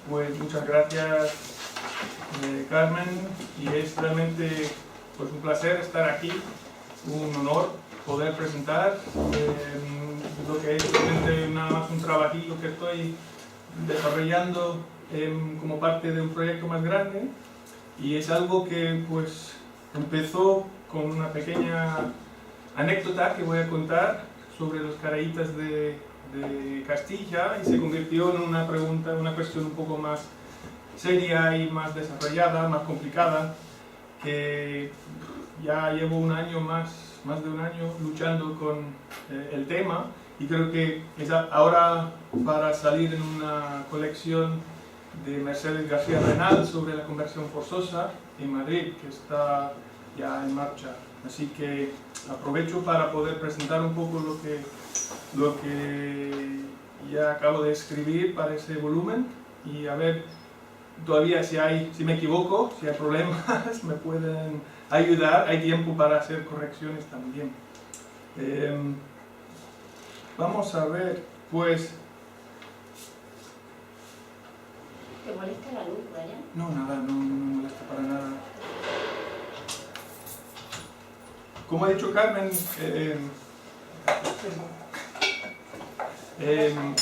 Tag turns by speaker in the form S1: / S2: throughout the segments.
S1: Pues muchas gracias, Carmen, y es realmente pues, un placer estar aquí, un honor poder presentar lo que es realmente nada más un trabajillo que estoy desarrollando como parte de un proyecto más grande, y es algo que pues empezó con una pequeña anécdota que voy a contar sobre los caraítas de Castilla, y se convirtió en una pregunta, una cuestión un poco más seria y más desarrollada, más complicada, que ya llevo un año más de un año luchando con el tema, y creo que es ahora para salir en una colección de Mercedes García Renal sobre la conversión forzosa en Madrid, que está ya en marcha. Así que aprovecho para poder presentar un poco lo que ya acabo de escribir para ese volumen, y a ver todavía si me equivoco, si hay problemas, me pueden ayudar, hay tiempo para hacer correcciones también. Vamos a ver, pues...
S2: ¿Te molesta la luz, Brian?
S1: No, nada, no me molesta para nada. Como ha dicho Carmen,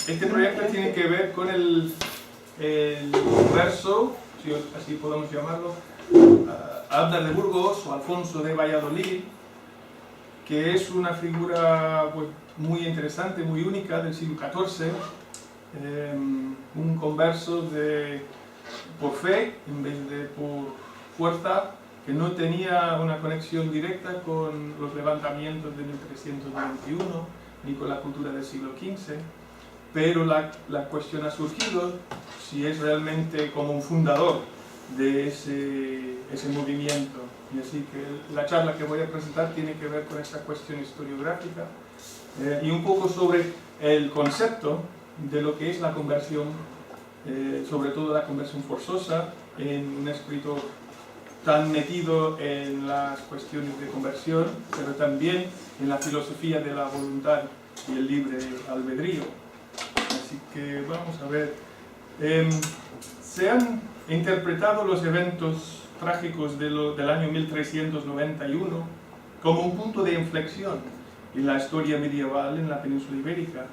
S1: este proyecto tiene que ver con el verso, si así podemos llamarlo, Abdar de Burgos o Alfonso de Valladolid, que es una figura pues, muy interesante, muy única del siglo XIV, un converso por fe en vez de por fuerza, que no tenía una conexión directa con los levantamientos de 1321 ni con la cultura del siglo XV, pero la cuestión ha surgido si es realmente como un fundador de ese movimiento. Y así que la charla que voy a presentar tiene que ver con esta cuestión historiográfica y un poco sobre el concepto de lo que es la conversión, sobre todo la conversión forzosa, en un escritor tan metido en las cuestiones de conversión, pero también en la filosofía de la voluntad y el libre albedrío. Así que vamos a ver. Se han interpretado los eventos trágicos del año 1391 como un punto de inflexión en la historia medieval en la península ibérica.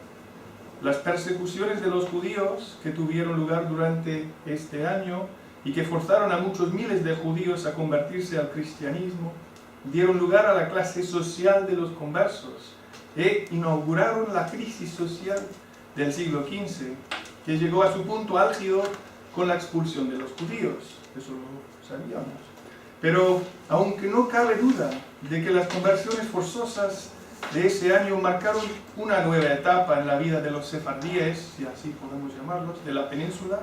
S1: Las persecuciones de los judíos que tuvieron lugar durante este año y que forzaron a muchos miles de judíos a convertirse al cristianismo, dieron lugar a la clase social de los conversos e inauguraron la crisis social del siglo XV, que llegó a su punto álgido con la expulsión de los judíos. Eso lo sabíamos. Pero, aunque no cabe duda de que las conversiones forzosas de ese año marcaron una nueva etapa en la vida de los sefardíes, si así podemos llamarlos, de la península,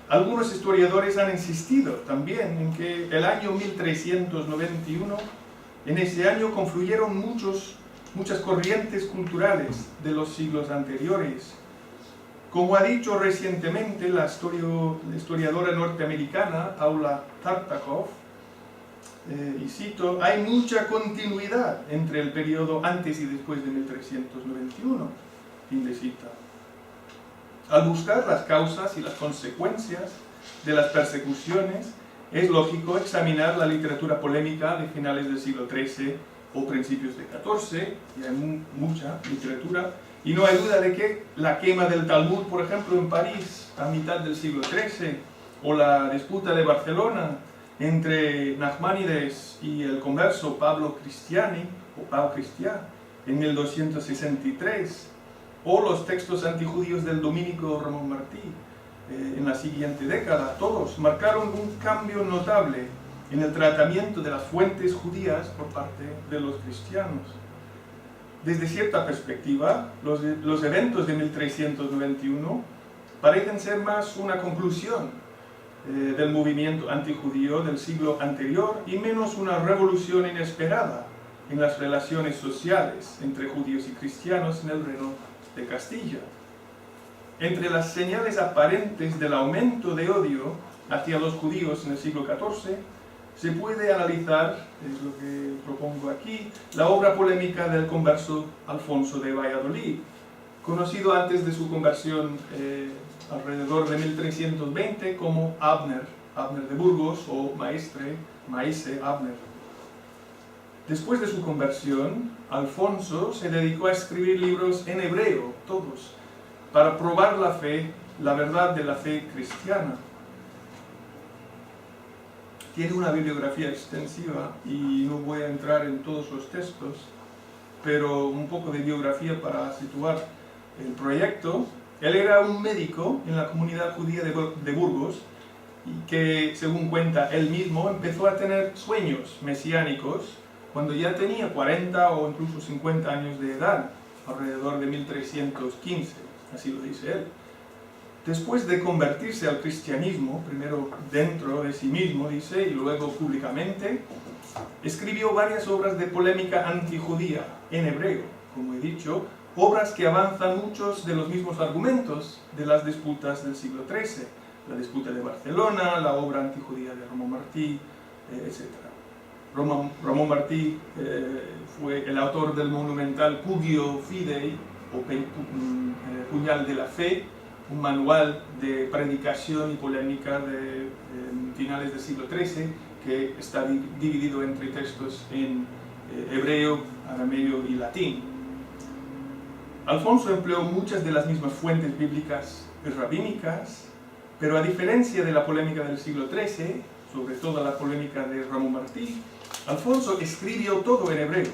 S1: algunos historiadores han insistido también en que el año 1391, en ese año confluyeron muchas corrientes culturales de los siglos anteriores. Como ha dicho recientemente la historiadora norteamericana Paula Tartakov, y cito, hay mucha continuidad entre el periodo antes y después de 1391, fin de cita. Al buscar las causas y las consecuencias de las persecuciones, es lógico examinar la literatura polémica de finales del siglo XIII o principios del XIV, y hay mucha literatura, y no hay duda de que la quema del Talmud, por ejemplo, en París, a mitad del siglo XIII, o la disputa de Barcelona entre Nachmanides y el converso Pablo Cristiani, o Pau Cristià, en 1263, o los textos antijudíos del dominico Ramón Martí en la siguiente década, todos marcaron un cambio notable en el tratamiento de las fuentes judías por parte de los cristianos. Desde cierta perspectiva, los eventos de 1391 parecen ser más una conclusión del movimiento antijudío del siglo anterior y menos una revolución inesperada en las relaciones sociales entre judíos y cristianos en el Reino de Castilla. Entre las señales aparentes del aumento de odio hacia los judíos en el siglo XIV, se puede analizar, es lo que propongo aquí, la obra polémica del converso Alfonso de Valladolid, conocido antes de su conversión alrededor de 1320 como Abner de Burgos o Maese Abner. Después de su conversión, Alfonso se dedicó a escribir libros en hebreo, todos, para probar la verdad de la fe cristiana. Tiene una bibliografía extensiva y no voy a entrar en todos los textos, pero un poco de biografía para situar el proyecto. Él era un médico en la comunidad judía de Burgos y que, según cuenta él mismo, empezó a tener sueños mesiánicos cuando ya tenía 40 o incluso 50 años de edad, alrededor de 1315, así lo dice él. Después de convertirse al cristianismo, primero dentro de sí mismo, dice, y luego públicamente, escribió varias obras de polémica antijudía en hebreo, como he dicho, obras que avanzan muchos de los mismos argumentos de las disputas del siglo XIII, la disputa de Barcelona, la obra antijudía de Ramón Martí, etc. Ramón Martí fue el autor del monumental Cugio Fidei, o Puñal de la Fe, un manual de predicación y polémica de finales del siglo XIII, que está dividido entre textos en hebreo, arameo y latín. Alfonso empleó muchas de las mismas fuentes bíblicas y rabínicas, pero a diferencia de la polémica del siglo XIII, sobre todo la polémica de Ramón Martí, Alfonso escribió todo en hebreo,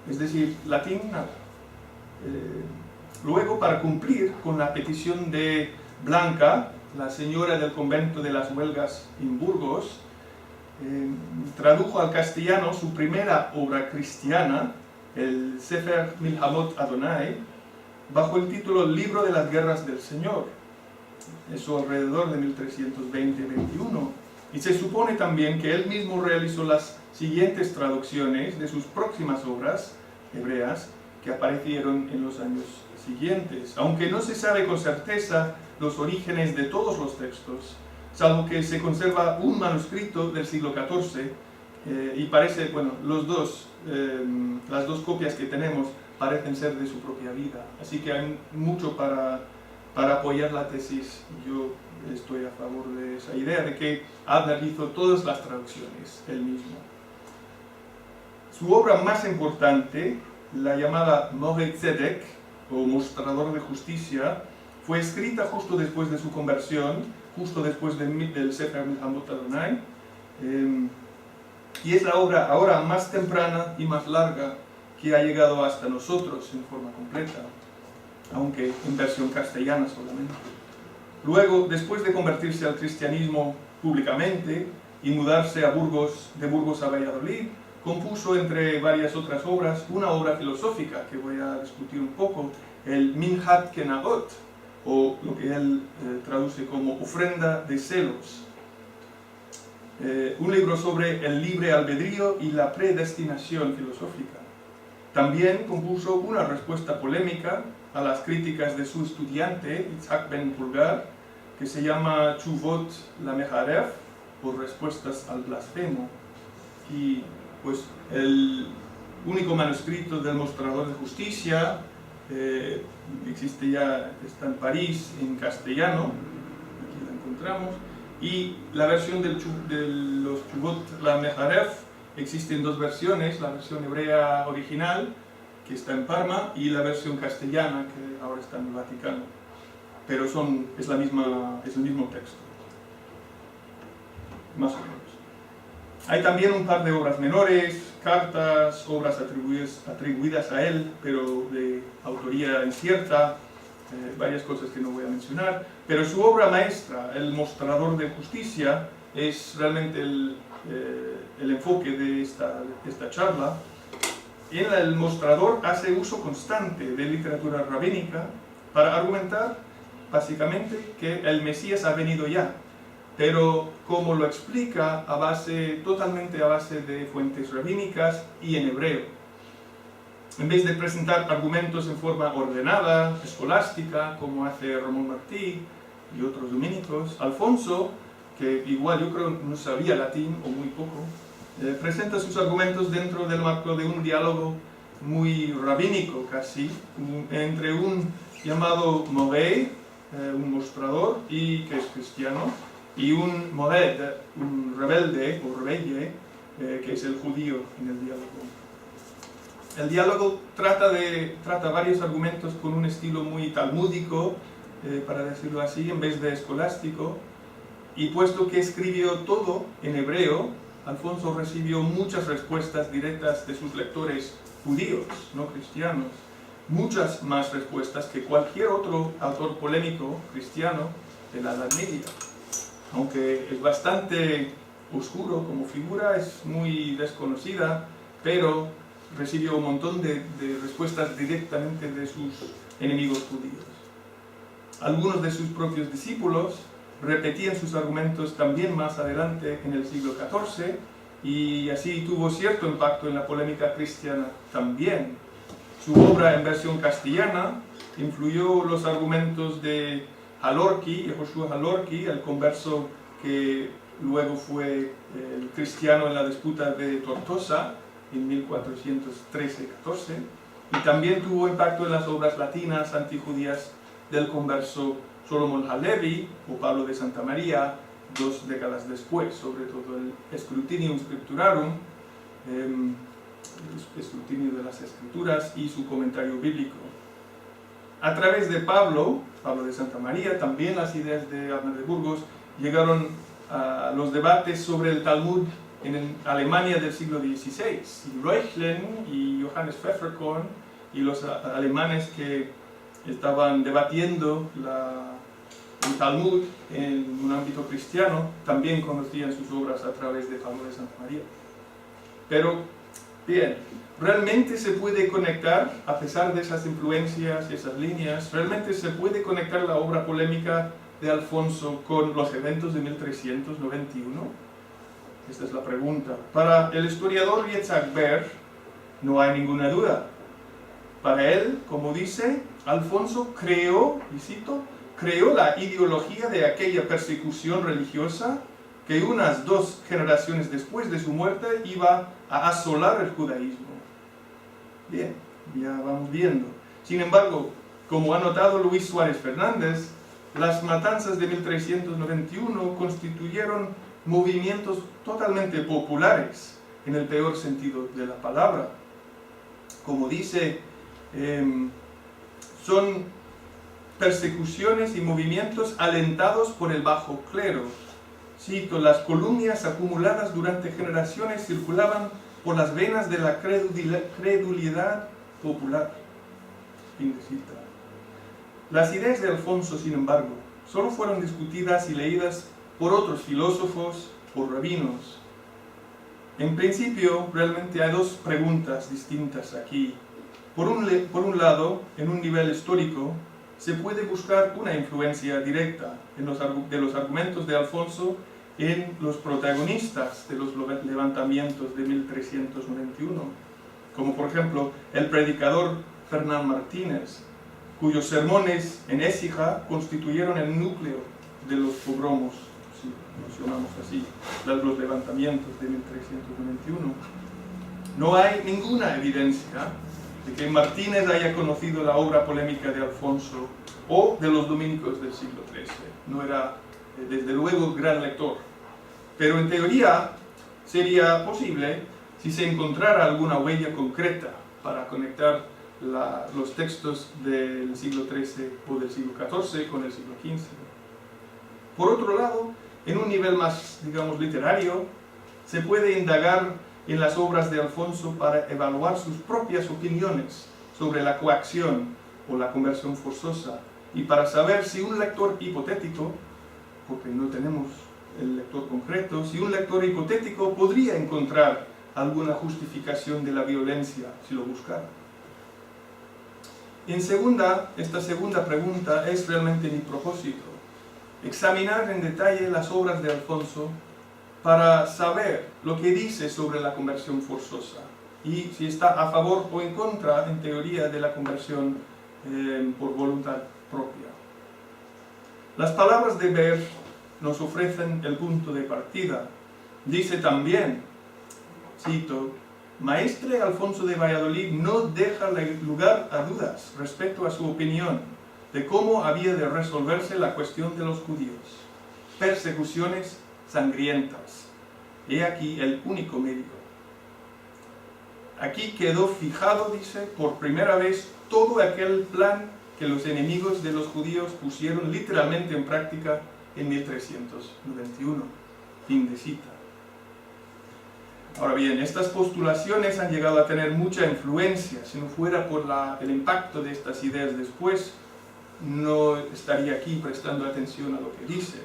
S1: es decir, latín nada. Luego, para cumplir con la petición de Blanca, la señora del convento de las Huelgas en Burgos, tradujo al castellano su primera obra cristiana, el Sefer Milhamot Adonai, bajo el título Libro de las Guerras del Señor, eso alrededor de 1320-21, y se supone también que él mismo realizó las siguientes traducciones de sus próximas obras hebreas que aparecieron en los años siguientes, aunque no se sabe con certeza los orígenes de todos los textos, salvo que se conserva un manuscrito del siglo XIV y parece, bueno, las dos copias que tenemos parecen ser de su propia vida, así que hay mucho para apoyar la tesis. Yo estoy a favor de esa idea de que Abner hizo todas las traducciones él mismo. Su obra más importante, la llamada Moreh Tzedek, o Mostrador de Justicia, fue escrita justo después de su conversión, justo después del Sefer Milhamot Adonai, y es la obra ahora más temprana y más larga que ha llegado hasta nosotros en forma completa, aunque en versión castellana solamente. Luego, después de convertirse al cristianismo públicamente y mudarse de Burgos a Valladolid, compuso entre varias otras obras una obra filosófica que voy a discutir un poco, el Minhat Kenaot, o lo que él traduce como Ofrenda de Celos, un libro sobre el libre albedrío y la predestinación filosófica. También compuso una respuesta polémica a las críticas de su estudiante, Yitzhak Ben Pulgar, que se llama Tshuvot Lameharef, o Respuestas al Blasfemo. Y pues el único manuscrito del Mostrador de Justicia existe ya, está en París en castellano, aquí la encontramos, y la versión de los Tshuvot Lameharef existe en dos versiones, la versión hebrea original, que está en Parma, y la versión castellana, que ahora está en el Vaticano, pero es el mismo texto, más o menos. Hay también un par de obras menores, cartas, obras atribuidas a él, pero de autoría incierta, varias cosas que no voy a mencionar, pero su obra maestra, El Mostrador de Justicia, es realmente el enfoque de esta charla. En el Mostrador hace uso constante de literatura rabínica para argumentar, básicamente, que el Mesías ha venido ya, pero como lo explica totalmente a base de fuentes rabínicas y en hebreo. En vez de presentar argumentos en forma ordenada, escolástica, como hace Ramón Martí y otros dominicos, Alfonso, que igual yo creo no sabía latín o muy poco, presenta sus argumentos dentro del marco de un diálogo muy rabínico casi, entre un llamado Morey, un mostrador y que es cristiano, y un Mored, un rebelde o rebelle, que es el judío en el diálogo. El diálogo trata varios argumentos con un estilo muy talmúdico, para decirlo así, en vez de escolástico, y puesto que escribió todo en hebreo, Alfonso recibió muchas respuestas directas de sus lectores judíos, no cristianos, muchas más respuestas que cualquier otro autor polémico cristiano de la Edad Media. Aunque es bastante oscuro como figura, es muy desconocida, pero recibió un montón de respuestas directamente de sus enemigos judíos. Algunos de sus propios discípulos repetían sus argumentos también más adelante en el siglo XIV, y así tuvo cierto impacto en la polémica cristiana también. Su obra en versión castellana influyó los argumentos de Halorki, Yehoshua Halorki, el converso que luego fue el cristiano en la disputa de Tortosa en 1413-14, y también tuvo impacto en las obras latinas antijudías del converso Solomon Halevi o Pablo de Santa María 2 décadas después, sobre todo el Scrutinium Scripturarum, el escrutinio de las escrituras y su comentario bíblico. A través de Pablo de Santa María, también las ideas de Abner de Burgos llegaron a los debates sobre el Talmud en Alemania del siglo XVI. Y Reuchlin y Johannes Pfefferkorn y los alemanes que estaban debatiendo el Talmud en un ámbito cristiano también conocían sus obras a través de Pablo de Santa María. Pero, bien, ¿realmente se puede conectar, a pesar de esas influencias y esas líneas, realmente se puede conectar la obra polémica de Alfonso con los eventos de 1391? Esta es la pregunta. Para el historiador Yitzhak Ber, no hay ninguna duda. Para él, como dice, Alfonso creó, y cito, creó la ideología de aquella persecución religiosa que unas 2 generaciones después de su muerte iba a asolar el judaísmo. Bien, ya vamos viendo. Sin embargo, como ha notado Luis Suárez Fernández, las matanzas de 1391 constituyeron movimientos totalmente populares, en el peor sentido de la palabra. Como dice, son persecuciones y movimientos alentados por el bajo clero. Cito, las calumnias acumuladas durante generaciones circulaban por las venas de la credulidad popular. Fin de cita. Las ideas de Alfonso, sin embargo, solo fueron discutidas y leídas por otros filósofos, por rabinos. En principio, realmente hay 2 preguntas distintas aquí. Por un lado, en un nivel histórico, se puede buscar una influencia directa de los argumentos de Alfonso en los protagonistas de los levantamientos de 1391, como por ejemplo el predicador Fernán Martínez, cuyos sermones en Écija constituyeron el núcleo de los pogromos, si mencionamos así, los levantamientos de 1391. No hay ninguna evidencia de que Martínez haya conocido la obra polémica de Alfonso o de los dominicos del siglo XIII. No era, desde luego, gran lector. Pero en teoría sería posible si se encontrara alguna huella concreta para conectar los textos del siglo XIII o del siglo XIV con el siglo XV. Por otro lado, en un nivel más, digamos, literario, se puede indagar en las obras de Alfonso para evaluar sus propias opiniones sobre la coacción o la conversión forzosa, y para saber si un lector hipotético, porque no tenemos el lector concreto, si un lector hipotético podría encontrar alguna justificación de la violencia si lo buscara. Esta segunda pregunta es realmente mi propósito: examinar en detalle las obras de Alfonso para saber lo que dice sobre la conversión forzosa y si está a favor o en contra, en teoría, de la conversión por voluntad propia. Las palabras de Ber nos ofrecen el punto de partida. Dice también, cito, Maestre Alfonso de Valladolid no deja lugar a dudas respecto a su opinión de cómo había de resolverse la cuestión de los judíos. Persecuciones sangrientas. He aquí el único medio. Aquí quedó fijado, dice, por primera vez todo aquel plan que los enemigos de los judíos pusieron literalmente en práctica en 1391. Fin de cita. Ahora bien, estas postulaciones han llegado a tener mucha influencia. Si no fuera por el impacto de estas ideas después, no estaría aquí prestando atención a lo que dice.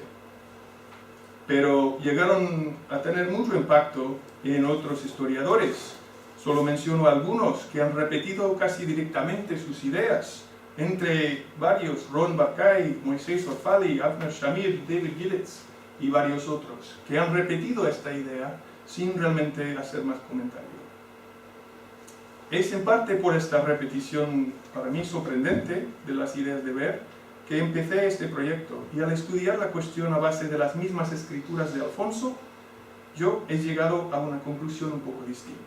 S1: Pero llegaron a tener mucho impacto en otros historiadores. Solo menciono algunos que han repetido casi directamente sus ideas. Entre varios, Ron Barkay, Moisés Orfali, Avner Shamir, David Gillets y varios otros, que han repetido esta idea sin realmente hacer más comentario. Es en parte por esta repetición, para mí sorprendente, de las ideas de Ver, que empecé este proyecto, y al estudiar la cuestión a base de las mismas escrituras de Alfonso, yo he llegado a una conclusión un poco distinta.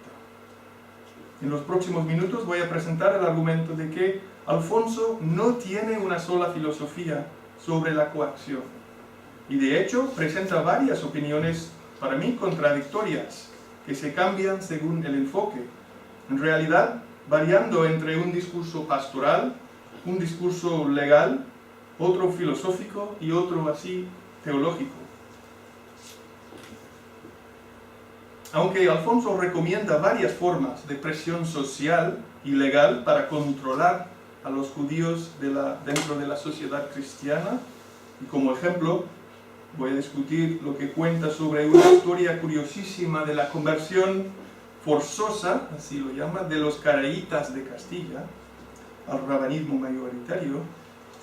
S1: En los próximos minutos voy a presentar el argumento de que Alfonso no tiene una sola filosofía sobre la coacción, y de hecho presenta varias opiniones para mí contradictorias, que se cambian según el enfoque, en realidad variando entre un discurso pastoral, un discurso legal, otro filosófico y otro así teológico. Aunque Alfonso recomienda varias formas de presión social y legal para controlar a los judíos dentro de la sociedad cristiana, y como ejemplo voy a discutir lo que cuenta sobre una historia curiosísima de la conversión forzosa, así lo llama, de los caraítas de Castilla al rabanismo mayoritario.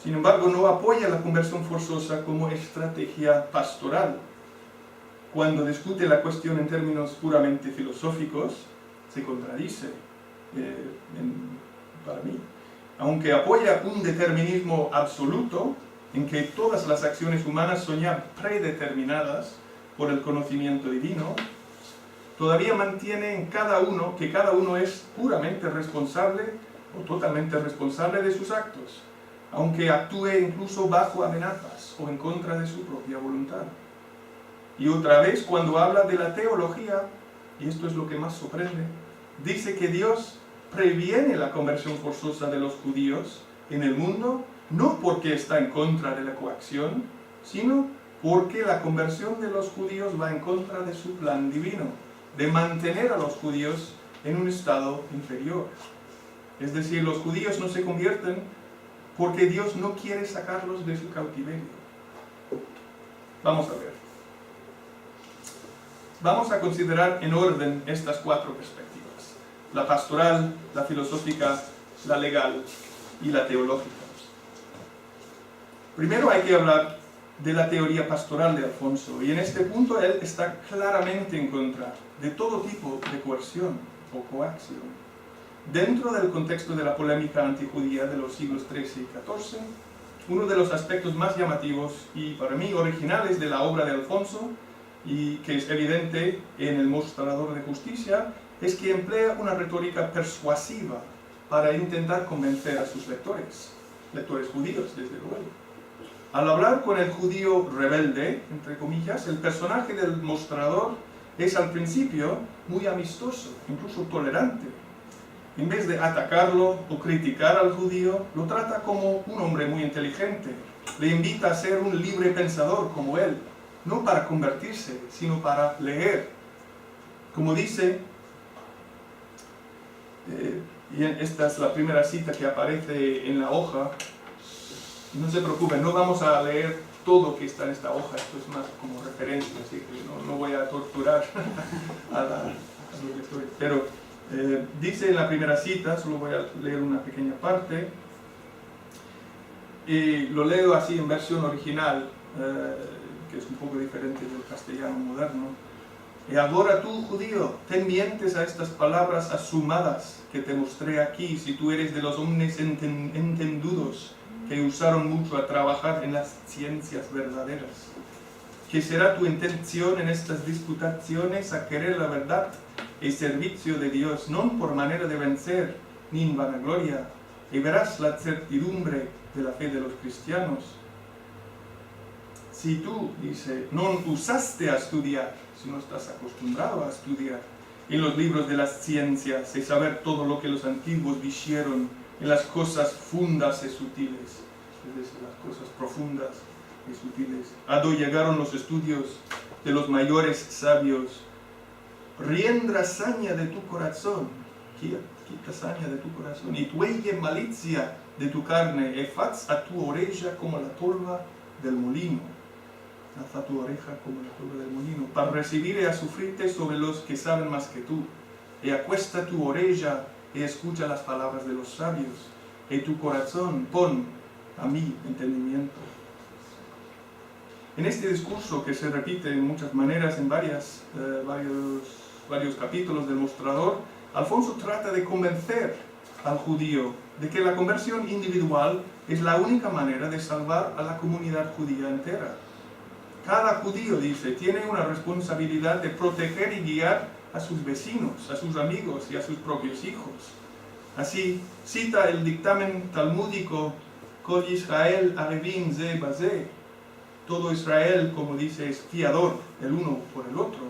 S1: Sin embargo, no apoya la conversión forzosa como estrategia pastoral. Cuando discute la cuestión en términos puramente filosóficos, se contradice, para mí. Aunque apoya un determinismo absoluto, en que todas las acciones humanas son ya predeterminadas por el conocimiento divino, todavía mantiene que cada uno es puramente responsable o totalmente responsable de sus actos, aunque actúe incluso bajo amenazas o en contra de su propia voluntad. Y otra vez, cuando habla de la teología, y esto es lo que más sorprende, dice que Dios previene la conversión forzosa de los judíos en el mundo, no porque está en contra de la coacción, sino porque la conversión de los judíos va en contra de su plan divino, de mantener a los judíos en un estado inferior. Es decir, los judíos no se convierten porque Dios no quiere sacarlos de su cautiverio. Vamos a ver. Vamos a considerar en orden estas cuatro perspectivas: la pastoral, la filosófica, la legal y la teológica. Primero hay que hablar de la teoría pastoral de Alfonso, y en este punto él está claramente en contra de todo tipo de coerción o coacción. Dentro del contexto de la polémica antijudía de los siglos XIII y XIV, uno de los aspectos más llamativos y para mí originales de la obra de Alfonso, y que es evidente en el Mostrador de Justicia, es que emplea una retórica persuasiva para intentar convencer a sus lectores judíos, desde luego. Al hablar con el judío rebelde, entre comillas, el personaje del Mostrador es al principio muy amistoso, incluso tolerante. En vez de atacarlo o criticar al judío, lo trata como un hombre muy inteligente. Le invita a ser un libre pensador como él, no para convertirse, sino para leer. Como dice, y esta es la primera cita que aparece en la hoja, no se preocupen, no vamos a leer todo que está en esta hoja, esto es más como referencia, así que no voy a torturar a los lectores. Pero dice en la primera cita, solo voy a leer una pequeña parte, y lo leo así en versión original, que es un poco diferente del castellano moderno. Y ahora tú, judío, ten mientes a estas palabras asumadas que te mostré aquí, si tú eres de los hombres entendidos, que usaron mucho a trabajar en las ciencias verdaderas. que será tu intención en estas disputaciones a querer la verdad y servicio de Dios, non por manera de vencer, ni en vanagloria, y verás la certidumbre de la fe de los cristianos. Si tú, dice, no usaste a estudiar, si no estás acostumbrado a estudiar en los libros de las ciencias y saber todo lo que los antiguos dijeron en las cosas fundas y sutiles, es decir, las cosas profundas y sutiles, a donde llegaron los estudios de los mayores sabios, riendra saña de tu corazón, quita saña de tu corazón, y tuelle malicia de tu carne, y faz a tu oreja como la tolva del molino. Alza tu oreja como la tolva del molino, para recibir y a sufrirte sobre los que saben más que tú. Y acuesta tu oreja y escucha las palabras de los sabios, y tu corazón pon a mí entendimiento. En este discurso, que se repite en muchas maneras en varios capítulos del Mostrador, Alfonso trata de convencer al judío de que la conversión individual es la única manera de salvar a la comunidad judía entera. Cada judío, dice, tiene una responsabilidad de proteger y guiar a sus vecinos, a sus amigos y a sus propios hijos. Así, cita el dictamen talmúdico Kol Israel Arevim ze baze. Todo Israel, como dice, es fiador el uno por el otro.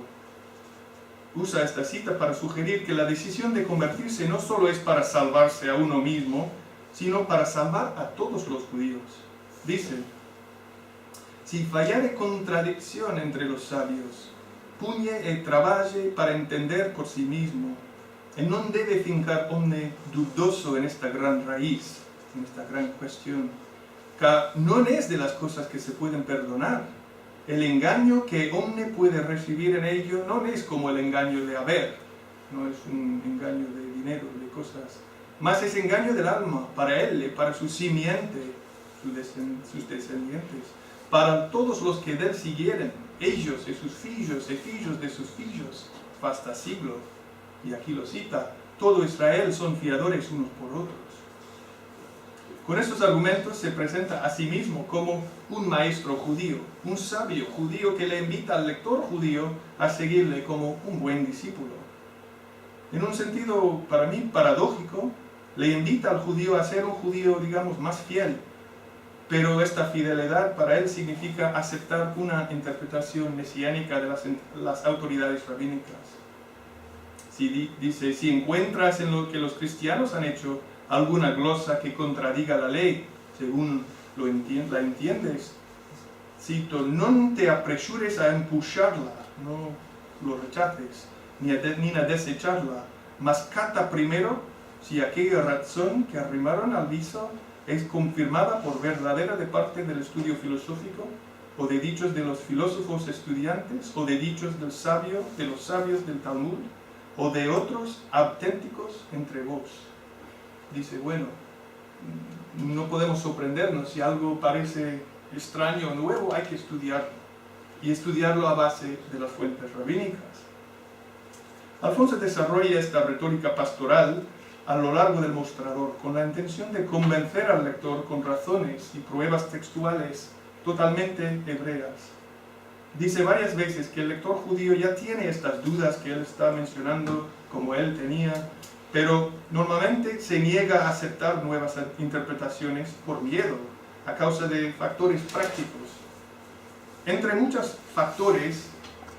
S1: Usa esta cita para sugerir que la decisión de convertirse no solo es para salvarse a uno mismo, sino para salvar a todos los judíos. Dice, si fallare contradicción entre los sabios, puñe e traballe para entender por sí mismo, y no debe fincar hombre dudoso en esta gran raíz, en esta gran cuestión, que no es de las cosas que se pueden perdonar. El engaño que hombre puede recibir en ello no es como el engaño de haber, no es un engaño de dinero, de cosas, más es engaño del alma, para él y para su simiente, sus descendientes, para todos los que de él siguieren, ellos y sus fillos de sus fillos, hasta siglo. Y aquí lo cita, todo Israel son fiadores unos por otros. Con estos argumentos se presenta a sí mismo como un maestro judío, un sabio judío que le invita al lector judío a seguirle como un buen discípulo. En un sentido, para mí, paradójico, le invita al judío a ser un judío, digamos, más fiel. Pero esta fidelidad para él significa aceptar una interpretación mesiánica de las autoridades rabínicas. Dice, si encuentras en lo que los cristianos han hecho alguna glosa que contradiga la ley, según la entiendes, cito, no te apresures a empujarla, no lo rechaces, ni a desecharla, mas cata primero si aquella razón que arrimaron al viso es confirmada por verdadera de parte del estudio filosófico, o de dichos de los filósofos estudiantes, o de dichos de los sabios del Talmud, o de otros auténticos entre vos. Dice, bueno, no podemos sorprendernos si algo parece extraño o nuevo, hay que estudiarlo, y estudiarlo a base de las fuentes rabínicas. Alfonso desarrolla esta retórica pastoral a lo largo del Mostrador, con la intención de convencer al lector con razones y pruebas textuales totalmente hebreas. Dice varias veces que el lector judío ya tiene estas dudas que él está mencionando, como él tenía, pero normalmente se niega a aceptar nuevas interpretaciones por miedo, a causa de factores prácticos. Entre muchos factores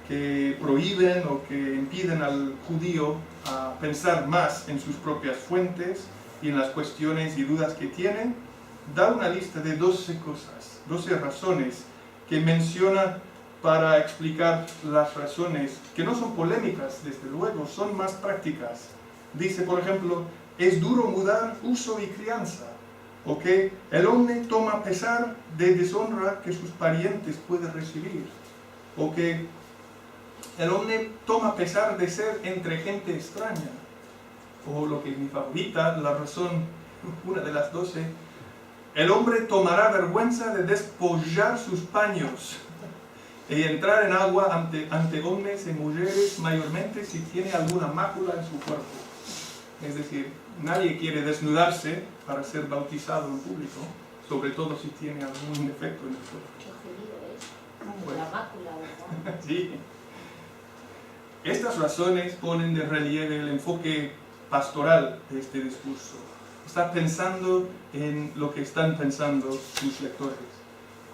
S1: que prohíben o que impiden al judío a pensar más en sus propias fuentes y en las cuestiones y dudas que tiene, da una lista de 12 cosas, 12 razones que menciona para explicar las razones, que no son polémicas, desde luego, son más prácticas. Dice, por ejemplo, es duro mudar uso y crianza, o que el hombre toma pesar de deshonra que sus parientes pueden recibir, o que el hombre toma pesar de ser entre gente extraña, o lo que es mi favorita, la razón, una de las 12, el hombre tomará vergüenza de despollar sus paños y entrar en agua ante hombres y mujeres, mayormente si tiene alguna mácula en su cuerpo. Es decir, nadie quiere desnudarse para ser bautizado en público, sobre todo si tiene algún defecto en el cuerpo.
S2: ¿Qué judío es? La mácula.
S1: ¿sí? Estas razones ponen de relieve el enfoque pastoral de este discurso. Está pensando en lo que están pensando sus lectores,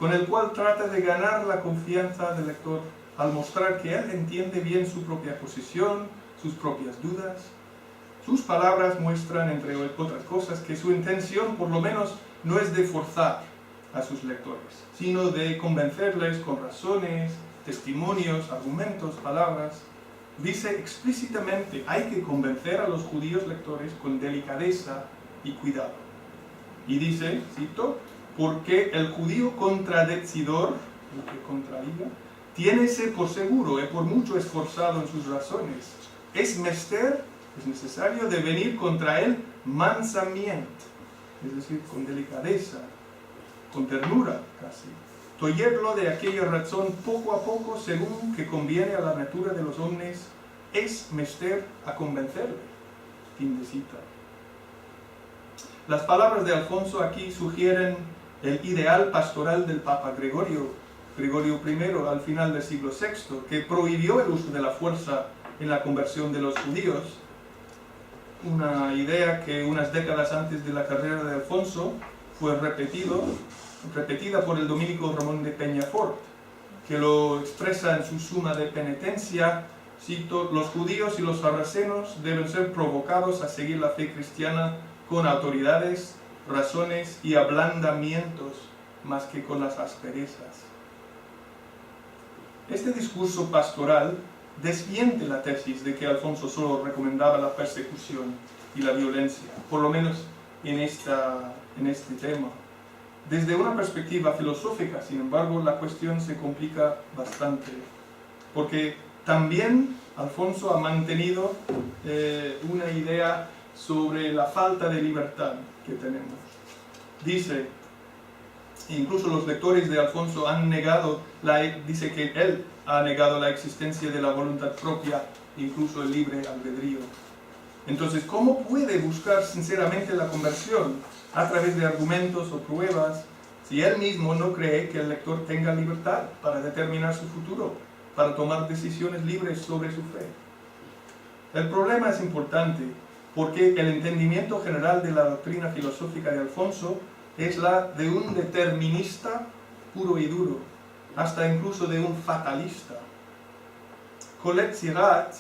S1: con el cual trata de ganar la confianza del lector al mostrar que él entiende bien su propia posición, sus propias dudas. Sus palabras muestran, entre otras cosas, que su intención, por lo menos, no es de forzar a sus lectores, sino de convencerles con razones, testimonios, argumentos, palabras. Dice explícitamente, hay que convencer a los judíos lectores con delicadeza y cuidado. Y dice, cito, porque el judío contradecidor, el que contradiga, tiénese por seguro y por mucho esforzado en sus razones. Es necesario de venir contra él mansamente, es decir, con delicadeza, con ternura casi. Toyerlo de aquella razón poco a poco, según que conviene a la natura de los hombres, es menester a convencerle. Fin de cita. Las palabras de Alfonso aquí sugieren el ideal pastoral del Papa Gregorio I al final del siglo VI, que prohibió el uso de la fuerza en la conversión de los judíos, una idea que unas décadas antes de la carrera de Alfonso fue repetida por el dominico Ramón de Peñafort, que lo expresa en su Suma de Penitencia, cito, los judíos y los sarracenos deben ser provocados a seguir la fe cristiana con autoridades, razones y ablandamientos más que con las asperezas. Este discurso pastoral desmiente la tesis de que Alfonso solo recomendaba la persecución y la violencia, por lo menos en este tema. Desde una perspectiva filosófica, sin embargo, la cuestión se complica bastante, porque también Alfonso ha mantenido una idea sobre la falta de libertad que tenemos. Dice, incluso los lectores de Alfonso dice que él ha negado la existencia de la voluntad propia, incluso el libre albedrío. Entonces, ¿cómo puede buscar sinceramente la conversión a través de argumentos o pruebas si él mismo no cree que el lector tenga libertad para determinar su futuro, para tomar decisiones libres sobre su fe? El problema es importante porque el entendimiento general de la doctrina filosófica de Alfonso es la de un determinista puro y duro, hasta incluso de un fatalista. Colette Sirat,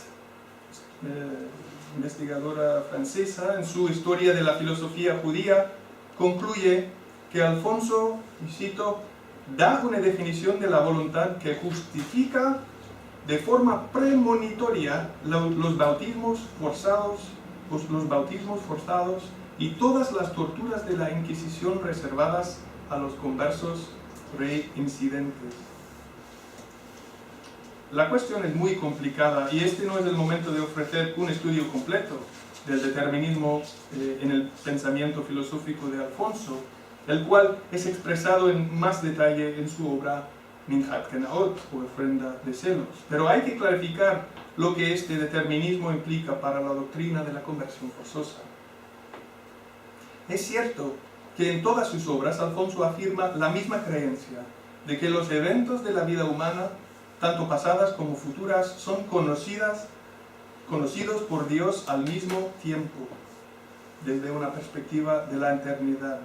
S1: investigadora francesa, en su Historia de la filosofía judía, concluye que Alfonso, y cito, da una definición de la voluntad que justifica de forma premonitoria los bautismos forzados y todas las torturas de la Inquisición reservadas a los conversos reincidentes. La cuestión es muy complicada y este no es el momento de ofrecer un estudio completo del determinismo en el pensamiento filosófico de Alfonso, el cual es expresado en más detalle en su obra Minhat Kenaot, o Ofrenda de Celos. Pero hay que clarificar lo que este determinismo implica para la doctrina de la conversión forzosa. Es cierto que en todas sus obras Alfonso afirma la misma creencia de que los eventos de la vida humana, tanto pasadas como futuras, son conocidos por Dios al mismo tiempo, desde una perspectiva de la eternidad.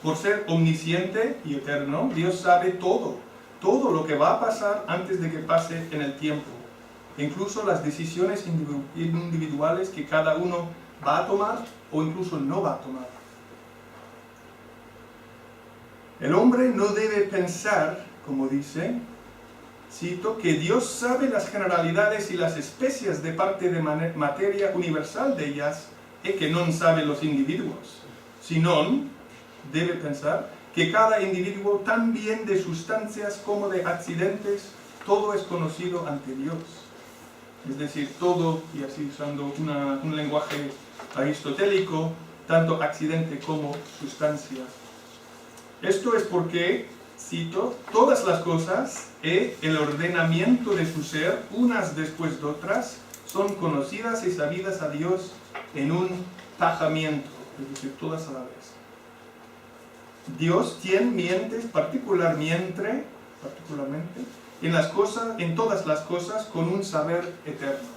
S1: Por ser omnisciente y eterno, Dios sabe todo lo que va a pasar antes de que pase en el tiempo, incluso las decisiones individuales que cada uno va a tomar o incluso no va a tomar. El hombre no debe pensar, como dice, cito, que Dios sabe las generalidades y las especies de parte de materia universal de ellas y que no sabe los individuos, sino debe pensar que cada individuo, también de sustancias como de accidentes, todo es conocido ante Dios. Es decir, todo, y así usando un lenguaje aristotélico, tanto accidente como sustancia. Esto es porque, cito, todas las cosas y el ordenamiento de su ser, unas después de otras, son conocidas y sabidas a Dios en un tajamiento, es decir, todas a la vez. Dios tiene mientes particularmente particularmente, en todas las cosas con un saber eterno.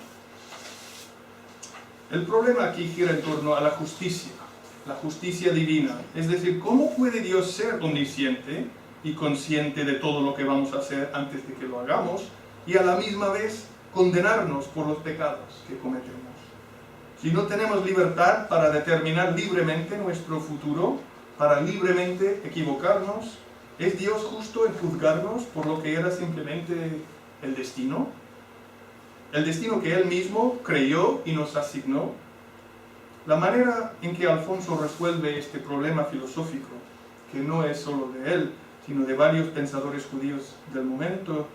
S1: El problema aquí gira en torno a la justicia divina. Es decir, ¿cómo puede Dios ser omnisciente y consciente de todo lo que vamos a hacer antes de que lo hagamos y a la misma vez condenarnos por los pecados que cometemos? Si no tenemos libertad para determinar libremente nuestro futuro, para libremente equivocarnos, ¿es Dios justo en juzgarnos por lo que era simplemente el destino? El destino que Él mismo creyó y nos asignó. La manera en que Alfonso resuelve este problema filosófico, que no es solo de él, sino de varios pensadores judíos del momento,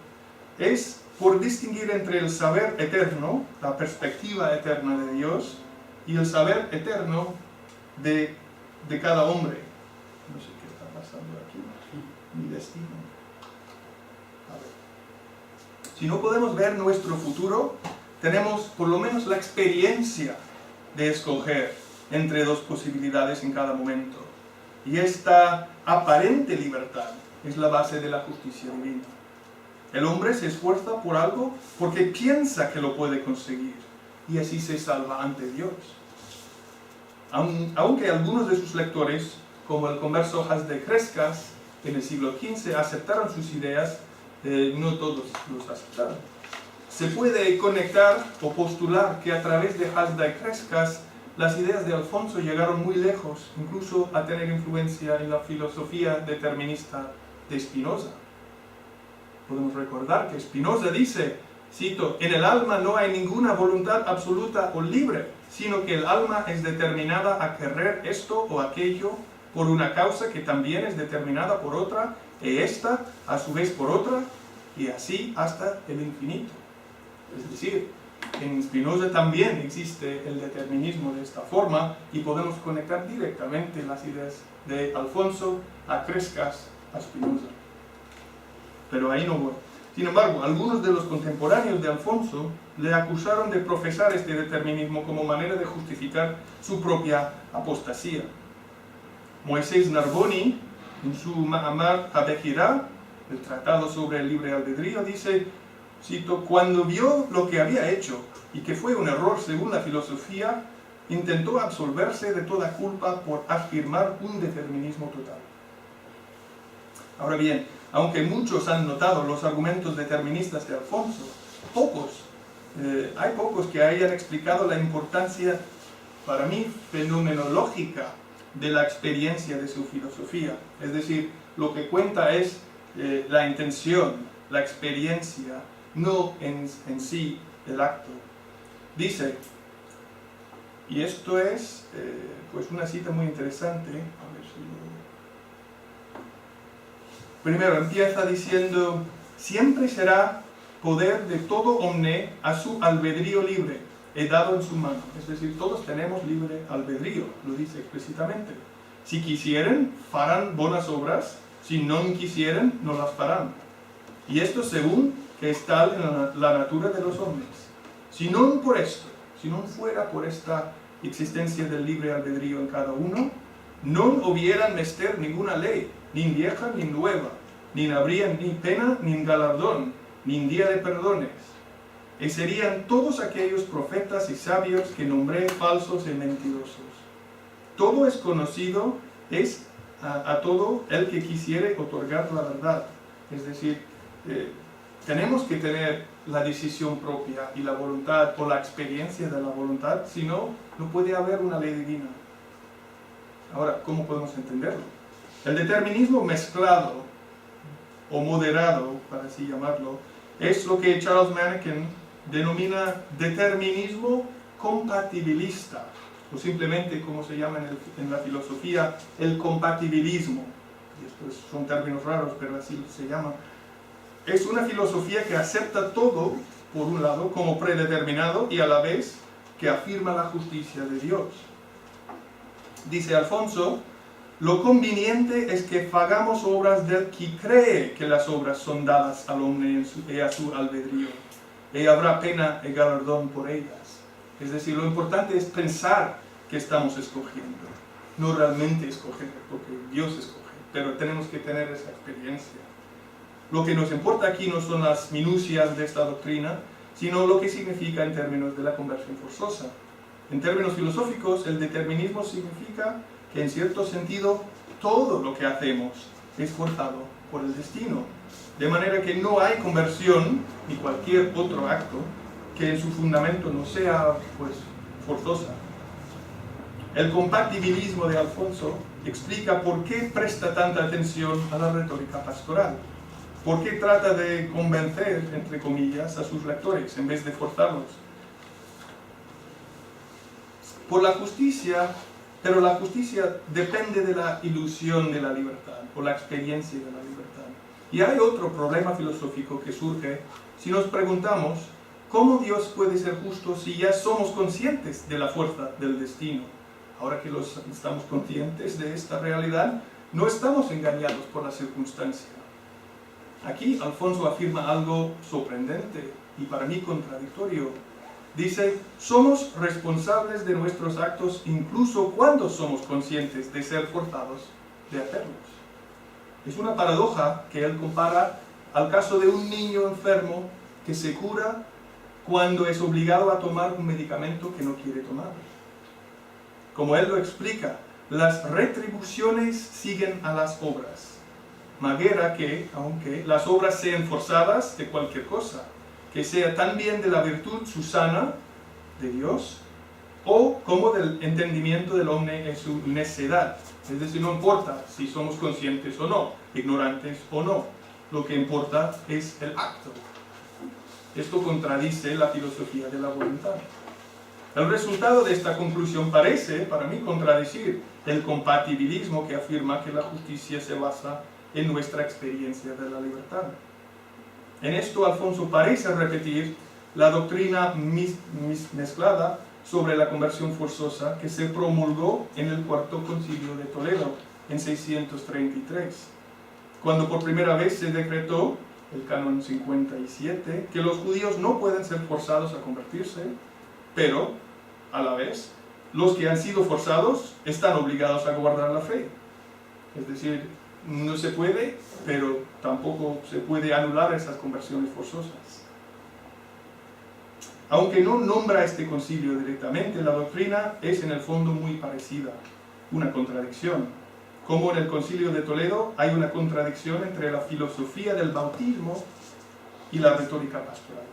S1: es por distinguir entre el saber eterno, la perspectiva eterna de Dios, y el saber eterno de cada hombre. No sé qué está pasando aquí, mi destino. A ver. Si no podemos ver nuestro futuro, tenemos por lo menos la experiencia de escoger entre dos posibilidades en cada momento. Y esta aparente libertad es la base de la justicia divina. El hombre se esfuerza por algo porque piensa que lo puede conseguir, y así se salva ante Dios. Aunque algunos de sus lectores, como el converso Hasdai Crescas, en el siglo XV, aceptaron sus ideas, no todos los aceptaron. Se puede conectar o postular que a través de Hasdai Crescas las ideas de Alfonso llegaron muy lejos, incluso a tener influencia en la filosofía determinista de Spinoza. Podemos recordar que Spinoza dice, cito, «En el alma no hay ninguna voluntad absoluta o libre, sino que el alma es determinada a querer esto o aquello por una causa que también es determinada por otra, y esta a su vez por otra, y así hasta el infinito». Es decir, en Spinoza también existe el determinismo de esta forma y podemos conectar directamente las ideas de Alfonso a Crescas, a Spinoza. Pero ahí no voy. Sin embargo, algunos de los contemporáneos de Alfonso le acusaron de profesar este determinismo como manera de justificar su propia apostasía. Moisés Narboni, en su Ma'amar Habejirá, el tratado sobre el libre albedrío, dice, cito, «Cuando vio lo que había hecho y que fue un error según la filosofía, intentó absolverse de toda culpa por afirmar un determinismo total». Ahora bien, aunque muchos han notado los argumentos deterministas de Alfonso, hay pocos que hayan explicado la importancia, para mí, fenomenológica de la experiencia de su filosofía. Es decir, lo que cuenta es la intención, la experiencia, no en sí el acto. Dice, y esto es pues una cita muy interesante, a ver si primero empieza diciendo, «Siempre será poder de todo hombre a su albedrío libre, he dado en su mano». Es decir, todos tenemos libre albedrío, lo dice explícitamente. «Si quisieren, farán buenas obras, si no quisieren, no las farán. Y esto según que es tal en la natura de los hombres. Si no por esto, si no fuera por esta existencia del libre albedrío en cada uno, no hubieran menester ninguna ley, ni vieja ni nueva, ni habría ni pena ni galardón, ni día de perdones. Y serían todos aquellos profetas y sabios que nombré falsos y mentirosos. Todo es conocido, es a todo el que quisiere otorgar la verdad». Es decir, tenemos que tener la decisión propia y la voluntad o la experiencia de la voluntad, si no, no puede haber una ley divina. Ahora, ¿cómo podemos entenderlo? El determinismo mezclado o moderado, para así llamarlo, es lo que Charles Mannequin denomina determinismo compatibilista, o simplemente, como se llama en la filosofía, el compatibilismo. Y estos son términos raros, pero así se llama. Es una filosofía que acepta todo, por un lado, como predeterminado y a la vez que afirma la justicia de Dios. Dice Alfonso, «Lo conveniente es que hagamos obras del que cree que las obras son dadas al hombre y a su albedrío, y habrá pena y galardón por ellas». Es decir, lo importante es pensar que estamos escogiendo, no realmente escoger, porque Dios escoge, pero tenemos que tener esa experiencia. lo que nos importa aquí no son las minucias de esta doctrina, sino lo que significa en términos de la conversión forzosa. En términos filosóficos, el determinismo significa que en cierto sentido todo lo que hacemos es forzado por el destino, de manera que no hay conversión ni cualquier otro acto que en su fundamento no sea pues forzosa. El compatibilismo de Alfonso explica por qué presta tanta atención a la retórica pastoral, por qué trata de convencer, entre comillas, a sus lectores en vez de forzarlos. Por la justicia, pero la justicia depende de la ilusión de la libertad, o la experiencia de la libertad. Y hay otro problema filosófico que surge si nos preguntamos cómo Dios puede ser justo si ya somos conscientes de la fuerza del destino. Ahora que estamos conscientes de esta realidad, no estamos engañados por la circunstancia. Aquí Alfonso afirma algo sorprendente y para mí contradictorio. Dice, somos responsables de nuestros actos incluso cuando somos conscientes de ser forzados de hacerlos. Es una paradoja que él compara al caso de un niño enfermo que se cura cuando es obligado a tomar un medicamento que no quiere tomar. Como él lo explica, las retribuciones siguen a las obras. Manera que, aunque las obras sean forzadas de cualquier cosa, que sea también de la virtud susana de Dios, o como del entendimiento del hombre en su necedad. Es decir, no importa si somos conscientes o no, ignorantes o no, lo que importa es el acto. Esto contradice la filosofía de la voluntad. El resultado de esta conclusión parece, para mí, contradecir el compatibilismo que afirma que la justicia se basa en nuestra experiencia de la libertad. En esto Alfonso parece repetir la doctrina mezclada sobre la conversión forzosa que se promulgó en el Cuarto Concilio de Toledo en 633, cuando por primera vez se decretó, el Canon 57, que los judíos no pueden ser forzados a convertirse, pero, a la vez, los que han sido forzados están obligados a guardar la fe. Es decir, no se puede, pero tampoco se puede anular esas conversiones forzosas. Aunque no nombra este concilio directamente, la doctrina es en el fondo muy parecida, una contradicción. Como en el concilio de Toledo hay una contradicción entre la filosofía del bautismo y la retórica pastoral.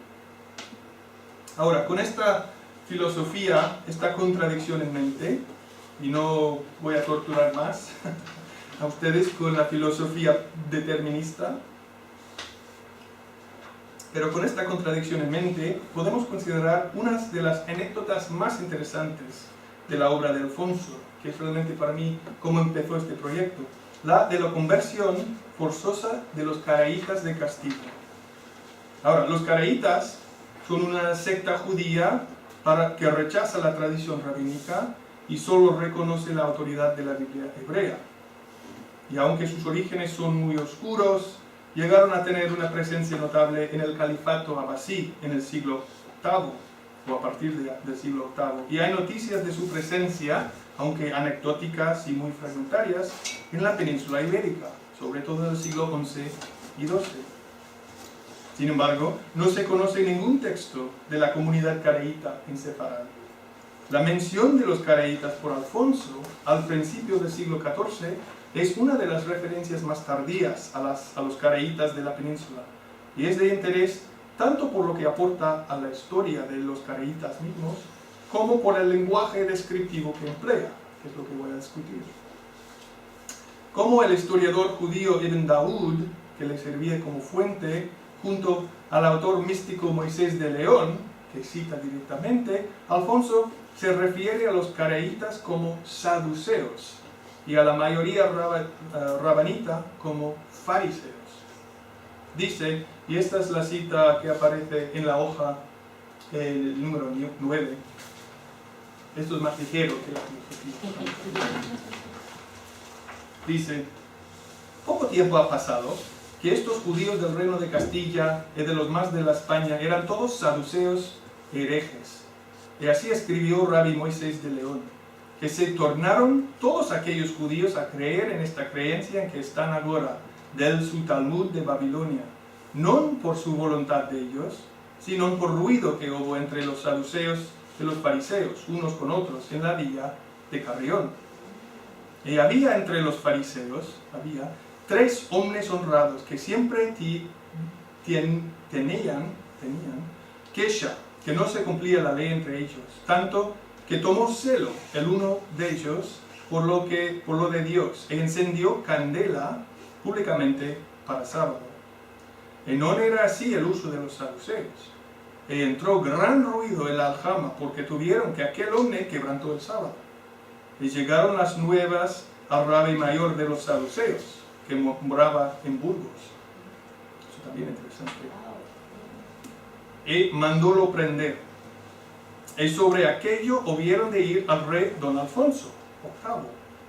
S1: Ahora, con esta filosofía, esta contradicción en mente, y no voy a torturar más a ustedes con la filosofía determinista, pero con esta contradicción en mente podemos considerar unas de las anécdotas más interesantes de la obra de Alfonso, que es realmente para mí cómo empezó este proyecto, la de la conversión forzosa de los caraítas de Castilla. Ahora, los caraítas son una secta judía que rechaza la tradición rabínica y solo reconoce la autoridad de la Biblia hebrea. Y aunque sus orígenes son muy oscuros, llegaron a tener una presencia notable en el califato abasí en el siglo VIII, o a partir del siglo VIII. Y hay noticias de su presencia, aunque anecdóticas y muy fragmentarias, en la península ibérica, sobre todo en el siglo XI y XII. Sin embargo, no se conoce ningún texto de la comunidad caraíta en Sefarad. La mención de los caraítas por Alfonso, al principio del siglo XIV, es una de las referencias más tardías a los caraítas de la península, y es de interés tanto por lo que aporta a la historia de los caraítas mismos, como por el lenguaje descriptivo que emplea, que es lo que voy a discutir. Como el historiador judío Ibn Daud, que le servía como fuente, junto al autor místico Moisés de León, que cita directamente, Alfonso se refiere a los caraítas como saduceos, y a la mayoría rabanita como fariseos. Dice, y esta es la cita que aparece en la hoja, el número 9, esto es más ligero que la filosofía. Dice, poco tiempo ha pasado que estos judíos del reino de Castilla y de los más de la España eran todos saduceos e herejes. Y así escribió Rabbi Moisés de León, que se tornaron todos aquellos judíos a creer en esta creencia en que están ahora, del su Talmud de Babilonia, no por su voluntad de ellos, sino por ruido que hubo entre los saduceos y los fariseos, unos con otros, en la villa de Carrión. Y había entre los fariseos, 3 hombres honrados que siempre tenían queja, que no se cumplía la ley entre ellos, tanto que tomó celo el uno de ellos por lo de Dios, e encendió candela públicamente para sábado. Y no era así el uso de los saduceos. Y entró gran ruido en la aljama, porque tuvieron que aquel hombre quebrantó el sábado. Y llegaron las nuevas al rabí mayor de los saduceos, que moraba en Burgos. Eso también es interesante. Y mandólo prender. Y sobre aquello hubieron de ir al rey don Alfonso VIII,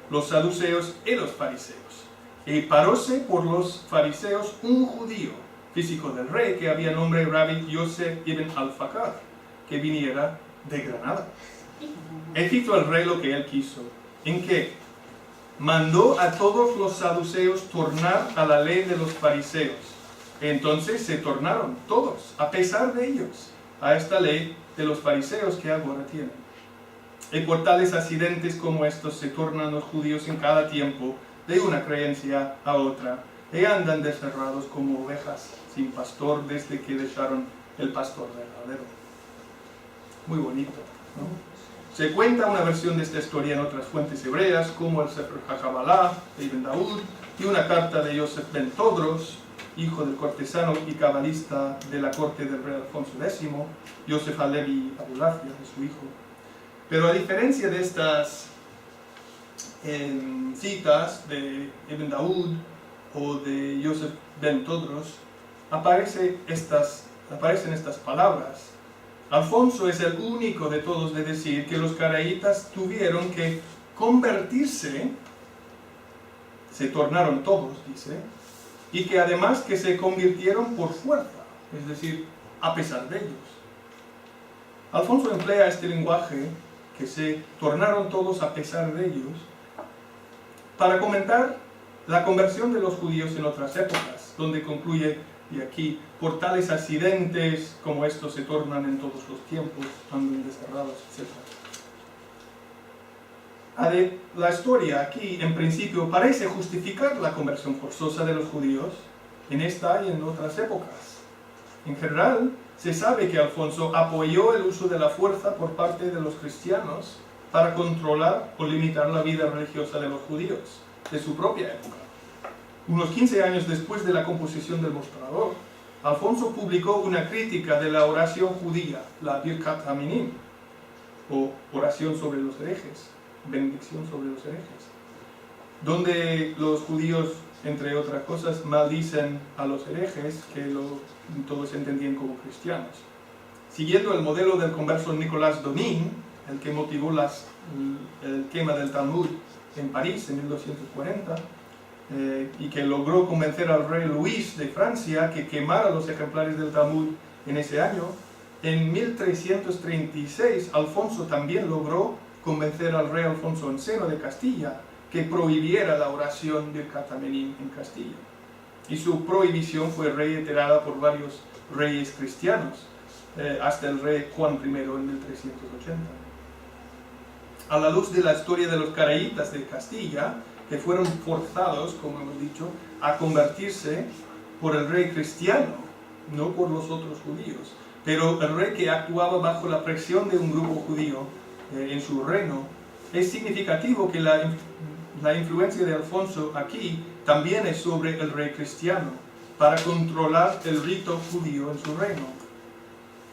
S1: los saduceos y los fariseos. Y paróse por los fariseos un judío, físico del rey, que había nombre Rabbi Yosef ibn al-Fakar, que viniera de Granada. E hizo el rey lo que él quiso, en que mandó a todos los saduceos tornar a la ley de los fariseos. Entonces se tornaron todos, a pesar de ellos, a esta ley de los fariseos que ahora tienen. Y por tales accidentes como estos se tornan los judíos en cada tiempo de una creencia a otra, y andan desterrados como ovejas sin pastor desde que dejaron el pastor verdadero. Muy bonito, ¿no? Se cuenta una versión de esta historia en otras fuentes hebreas, como el Sefer HaKabbalah de Ibn Daud, y una carta de Yosef ben Todros, hijo del cortesano y cabalista de la corte del rey Alfonso X, Yosef Halevi Abulafia, de su hijo. Pero a diferencia de estas citas de Ibn Daud o de Yosef ben Todros, aparecen estas palabras. Alfonso es el único de todos de decir que los caraítas tuvieron que convertirse, se tornaron todos, dice, y que además que se convirtieron por fuerza, es decir, a pesar de ellos. Alfonso emplea este lenguaje, que se tornaron todos a pesar de ellos, para comentar la conversión de los judíos en otras épocas, donde concluye, y aquí, por tales accidentes como estos se tornan en todos los tiempos, andan desterrados, etc. La historia aquí, en principio, parece justificar la conversión forzosa de los judíos en esta y en otras épocas. En general, se sabe que Alfonso apoyó el uso de la fuerza por parte de los cristianos para controlar o limitar la vida religiosa de los judíos de su propia época. Unos 15 años después de la composición del Mostrador, Alfonso publicó una crítica de la oración judía, la Birkat Haminim, o oración sobre los herejes, bendición sobre los herejes, donde los judíos, entre otras cosas, maldicen a los herejes, que todos entendían como cristianos. Siguiendo el modelo del converso Nicolas Donin, el que motivó el quema del Talmud en París en 1240, y que logró convencer al rey Luis de Francia que quemara los ejemplares del Talmud en ese año, en 1336 Alfonso también logró convencer al rey Alfonso X de Castilla que prohibiera la oración Birkat Haminim en Castilla. Y su prohibición fue reiterada por varios reyes cristianos, hasta el rey Juan I en 1380. A la luz de la historia de los caraítas de Castilla, que fueron forzados, como hemos dicho, a convertirse por el rey cristiano, no por los otros judíos, pero el rey que actuaba bajo la presión de un grupo judío en su reino, es significativo que la influencia de Alfonso aquí también es sobre el rey cristiano, para controlar el rito judío en su reino.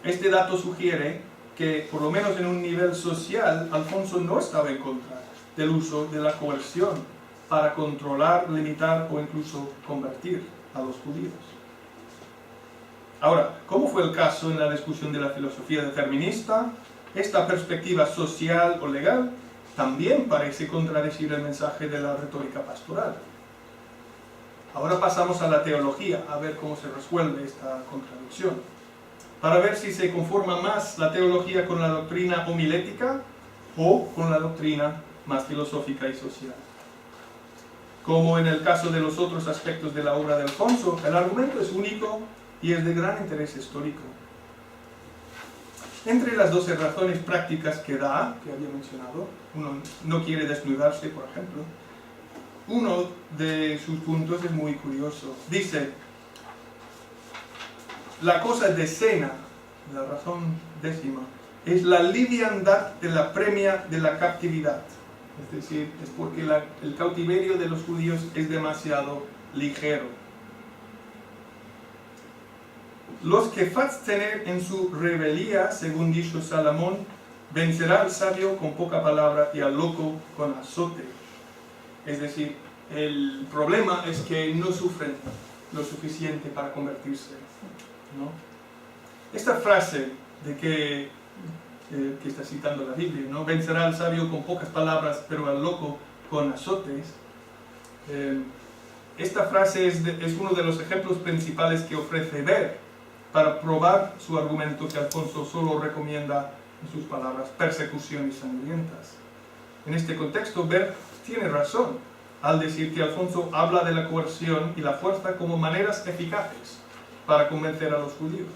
S1: Este dato sugiere que, por lo menos en un nivel social, Alfonso no estaba en contra del uso de la coerción para controlar, limitar o incluso convertir a los judíos. Ahora, ¿cómo fue el caso en la discusión de la filosofía determinista? Esta perspectiva social o legal también parece contradecir el mensaje de la retórica pastoral. Ahora pasamos a la teología, a ver cómo se resuelve esta contradicción, para ver si se conforma más la teología con la doctrina homilética o con la doctrina más filosófica y social. Como en el caso de los otros aspectos de la obra de Alfonso, el argumento es único y es de gran interés histórico. Entre las 12 razones prácticas que da, que había mencionado, uno no quiere desnudarse, por ejemplo, uno de sus puntos es muy curioso. Dice, la cosa decena, la razón décima, es la liviandad de la premia de la captividad. Es decir, es porque el cautiverio de los judíos es demasiado ligero. Los que tener en su rebelía, según dijo Salomón, vencerá al sabio con poca palabra y al loco con azote. Es decir, el problema es que no sufren lo suficiente para convertirse, ¿no? Esta frase de que está citando la Biblia, ¿no? Vencerá al sabio con pocas palabras, pero al loco con azotes. Esta frase es uno de los ejemplos principales que ofrece Ver para probar su argumento que Alfonso solo recomienda, en sus palabras, persecuciones sangrientas. En este contexto, Ver tiene razón al decir que Alfonso habla de la coerción y la fuerza como maneras eficaces para convencer a los judíos.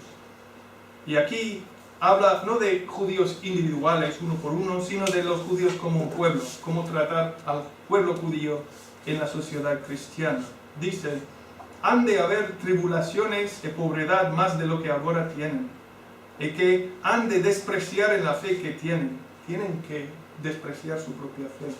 S1: Y aquí habla no de judíos individuales, uno por uno, sino de los judíos como un pueblo, cómo tratar al pueblo judío en la sociedad cristiana. Dice, han de haber tribulaciones y pobredad más de lo que ahora tienen, y que han de despreciar en la fe que tienen que despreciar su propia fe.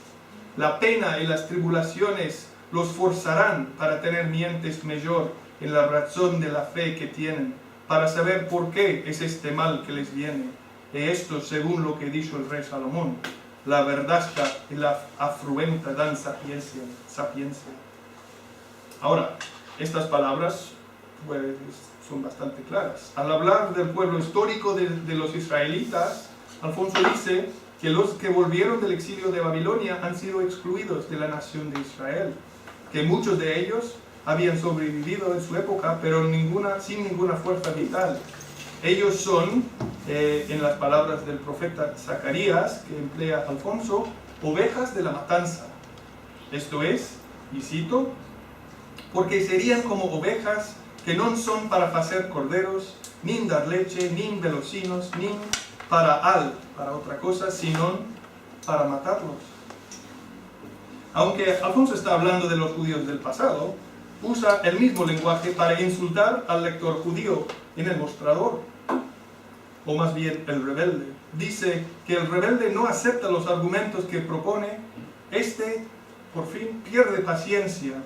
S1: La pena y las tribulaciones los forzarán para tener mientes mejor en la razón de la fe que tienen, para saber por qué es este mal que les viene. Y esto según lo que dijo el rey Salomón, la verdasca y la afluenta dan sapiencia. Ahora, estas palabras pues, son bastante claras. Al hablar del pueblo histórico de los israelitas, Alfonso dice que los que volvieron del exilio de Babilonia han sido excluidos de la nación de Israel, que muchos de ellos habían sobrevivido en su época, pero sin ninguna fuerza vital. Ellos son, en las palabras del profeta Zacarías, que emplea Alfonso, ovejas de la matanza. Esto es, y cito, porque serían como ovejas que no son para hacer corderos, ni dar leche, ni velocinos, ni para otra cosa, sino para matarlos. Aunque Alfonso está hablando de los judíos del pasado, usa el mismo lenguaje para insultar al lector judío en el mostrador, o más bien el rebelde. Dice que el rebelde no acepta los argumentos que propone, por fin pierde paciencia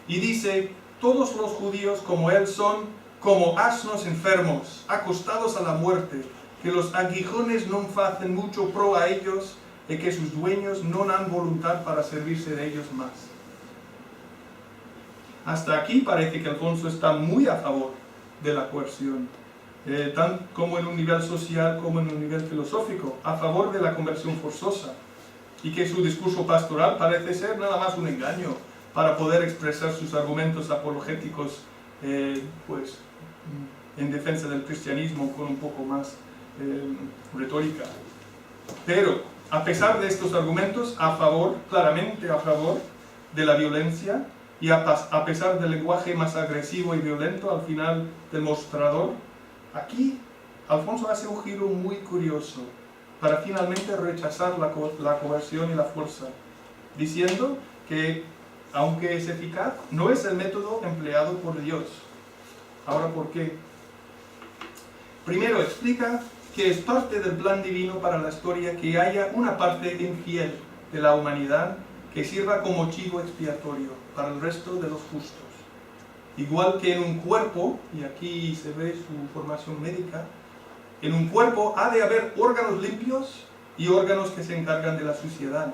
S1: y dice, todos los judíos como él son como asnos enfermos, acostados a la muerte, que los aguijones no hacen mucho pro a ellos y que sus dueños no han voluntad para servirse de ellos más. Hasta aquí parece que Alfonso está muy a favor de la coerción, tan como en un nivel social como en un nivel filosófico, a favor de la conversión forzosa, y que su discurso pastoral parece ser nada más un engaño para poder expresar sus argumentos apologéticos pues, en defensa del cristianismo con un poco más retórica. Pero, a pesar de estos argumentos, claramente a favor de la violencia, y a pesar del lenguaje más agresivo y violento al final del mostrador, aquí Alfonso hace un giro muy curioso para finalmente rechazar la coerción y la fuerza, diciendo que, aunque es eficaz, no es el método empleado por Dios. Ahora, ¿por qué? Primero explica que es parte del plan divino para la historia que haya una parte infiel de la humanidad que sirva como chivo expiatorio para el resto de los justos. Igual que en un cuerpo, y aquí se ve su formación médica, en un cuerpo ha de haber órganos limpios y órganos que se encargan de la suciedad.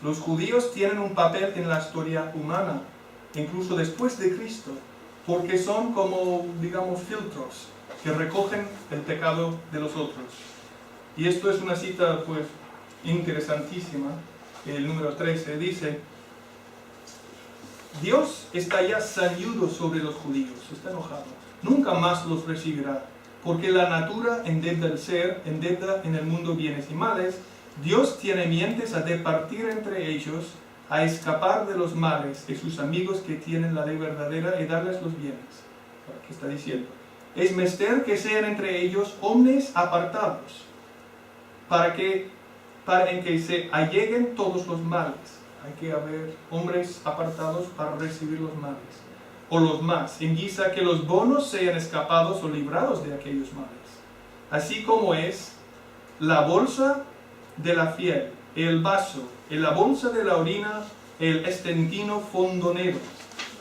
S1: Los judíos tienen un papel en la historia humana, incluso después de Cristo, porque son como, digamos, filtros que recogen el pecado de los otros. Y esto es una cita, pues, interesantísima. El número 13 dice, Dios está ya sañudo sobre los judíos, está enojado, nunca más los recibirá, porque la natura endeuda el ser, endeuda en el mundo bienes y males. Dios tiene mientes a departir entre ellos a escapar de los males de sus amigos que tienen la ley verdadera y darles los bienes. ¿Qué está diciendo? Es menester que sean entre ellos hombres apartados, para en que se alleguen todos los males. Hay que haber hombres apartados para recibir los males, o los más, en guisa que los bonos sean escapados o librados de aquellos males. Así como es la bolsa de la fiel, el vaso, la bolsa de la orina, el estenquino fondonero,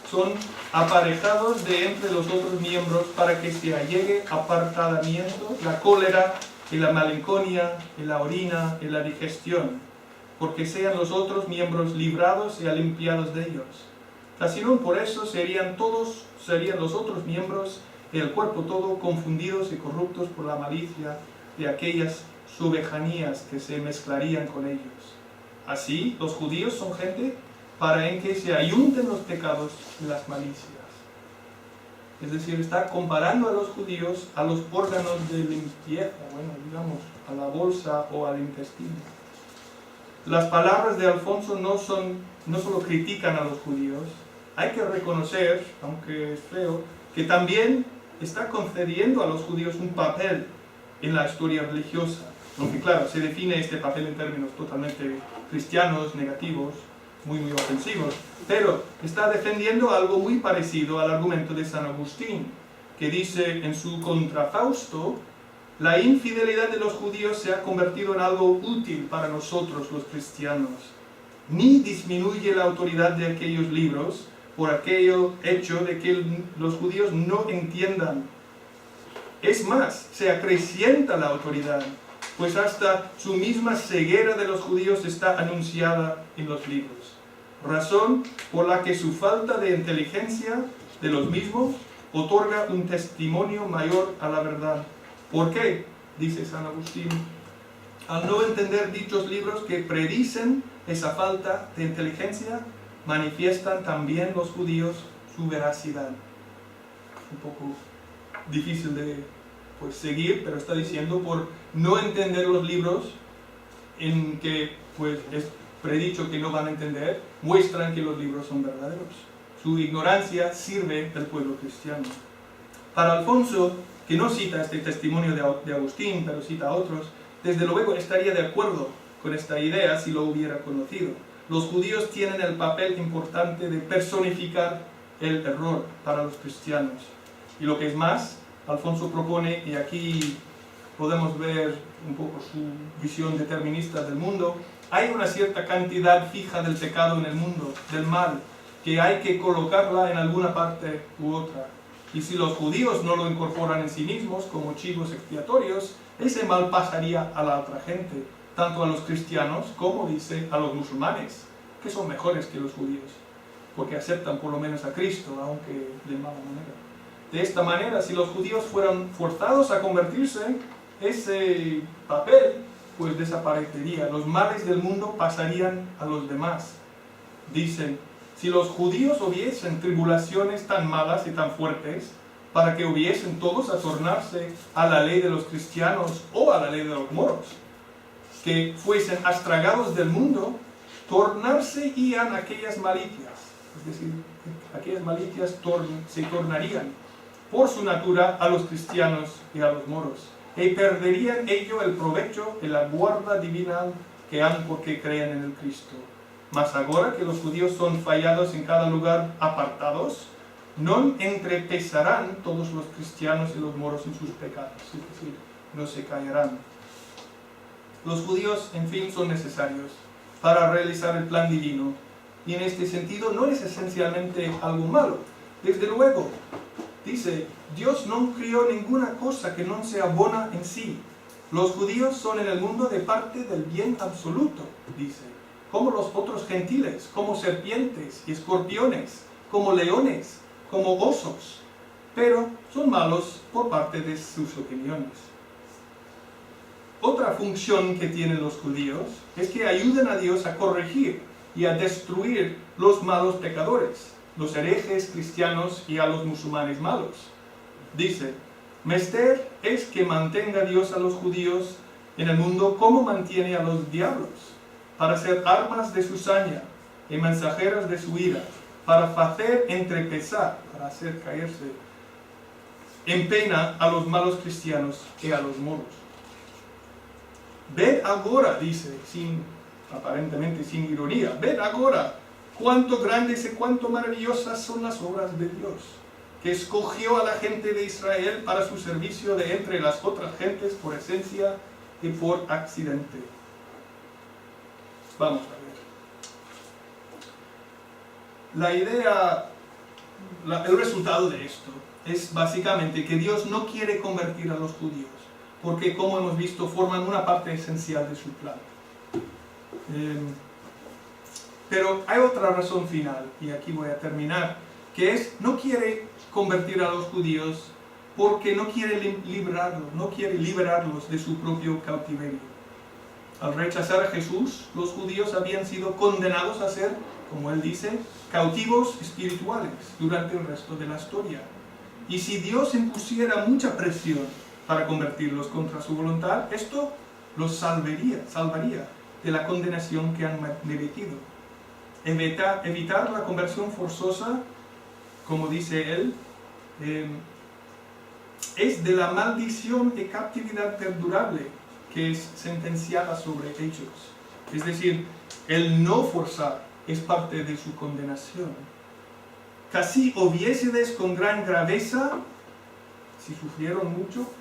S1: son aparejados de entre los otros miembros para que se allegue apartamiento, la cólera y la malenconia y la orina y la digestión, porque sean los otros miembros librados y limpiados de ellos. Casi no por eso serían los otros miembros y el cuerpo todo confundidos y corruptos por la malicia de aquellas sobejanías que se mezclarían con ellos. Así, los judíos son gente para en que se ayunten los pecados y las malicias. Es decir, está comparando a los judíos a los órganos de limpieza, bueno, digamos, a la bolsa o al intestino. Las palabras de Alfonso no solo critican a los judíos, hay que reconocer, aunque es feo, que también está concediendo a los judíos un papel en la historia religiosa. Aunque claro, se define este papel en términos totalmente cristianos, negativos, muy ofensivos, pero está defendiendo algo muy parecido al argumento de San Agustín, que dice en su Contrafausto: la infidelidad de los judíos se ha convertido en algo útil para nosotros los cristianos, ni disminuye la autoridad de aquellos libros por aquello hecho de que los judíos no entiendan. Es más, se acrecienta la autoridad, pues hasta su misma ceguera de los judíos está anunciada en los libros, razón por la que su falta de inteligencia de los mismos otorga un testimonio mayor a la verdad. ¿Por qué? Dice San Agustín: al no entender dichos libros que predicen esa falta de inteligencia, manifiestan también los judíos su veracidad. Un poco difícil de seguir, pero está diciendo por no entender los libros en que es predicho que no van a entender, muestran que los libros son verdaderos. Su ignorancia sirve del pueblo cristiano. Para Alfonso, que no cita este testimonio de Agustín, pero cita a otros, desde luego estaría de acuerdo con esta idea si lo hubiera conocido. Los judíos tienen el papel importante de personificar el error para los cristianos. Y lo que es más, Alfonso propone, y aquí podemos ver un poco su visión determinista del mundo, hay una cierta cantidad fija del pecado en el mundo, del mal, que hay que colocarla en alguna parte u otra. Y si los judíos no lo incorporan en sí mismos como chivos expiatorios, ese mal pasaría a la otra gente, tanto a los cristianos como, dice, a los musulmanes, que son mejores que los judíos, porque aceptan por lo menos a Cristo, aunque de mala manera. De esta manera, si los judíos fueran forzados a convertirse, ese papel desaparecería. Los males del mundo pasarían a los demás. Dicen: si los judíos hubiesen tribulaciones tan malas y tan fuertes, para que hubiesen todos a tornarse a la ley de los cristianos o a la ley de los moros, que fuesen astragados del mundo, tornarse ian aquellas malicias. Es decir, aquellas malicias se tornarían por su natura a los cristianos y a los moros, y perderían ello el provecho y la guarda divina que han porque creen en el Cristo. Mas ahora que los judíos son fallados en cada lugar apartados, no entrepesarán todos los cristianos y los moros en sus pecados, es decir, no se caerán. Los judíos, en fin, son necesarios para realizar el plan divino, y en este sentido no es esencialmente algo malo. Desde luego, dice, Dios no crió ninguna cosa que no sea buena en sí. Los judíos son en el mundo de parte del bien absoluto, dice, como los otros gentiles, como serpientes y escorpiones, como leones, como osos, pero son malos por parte de sus opiniones. Otra función que tienen los judíos es que ayudan a Dios a corregir y a destruir los malos pecadores, los herejes cristianos y a los musulmanes malos. Dice, menester es que mantenga Dios a los judíos en el mundo como mantiene a los diablos, para ser armas de su saña, y mensajeras de su ira, para hacer entrepesar, para hacer caerse en pena a los malos cristianos y a los moros. Ved ahora, dice, aparentemente sin ironía, ved ahora cuánto grandes y cuánto maravillosas son las obras de Dios, que escogió a la gente de Israel para su servicio de entre las otras gentes por esencia y por accidente. Vamos a ver. La idea, el resultado de esto es básicamente que Dios no quiere convertir a los judíos, porque como hemos visto forman una parte esencial de su plan. Pero hay otra razón final, y aquí voy a terminar, que es, no quiere convertir a los judíos porque no quiere liberarlos de su propio cautiverio. Al rechazar a Jesús, los judíos habían sido condenados a ser, como él dice, cautivos espirituales durante el resto de la historia. Y si Dios impusiera mucha presión para convertirlos contra su voluntad, esto los salvaría de la condenación que han merecido. Evitar la conversión forzosa, como dice él, es de la maldición de captividad perdurable que es sentenciada sobre ellos. Es decir, el no forzar es parte de su condenación. Casi hubiésedes con gran graveza, si sufrieron mucho,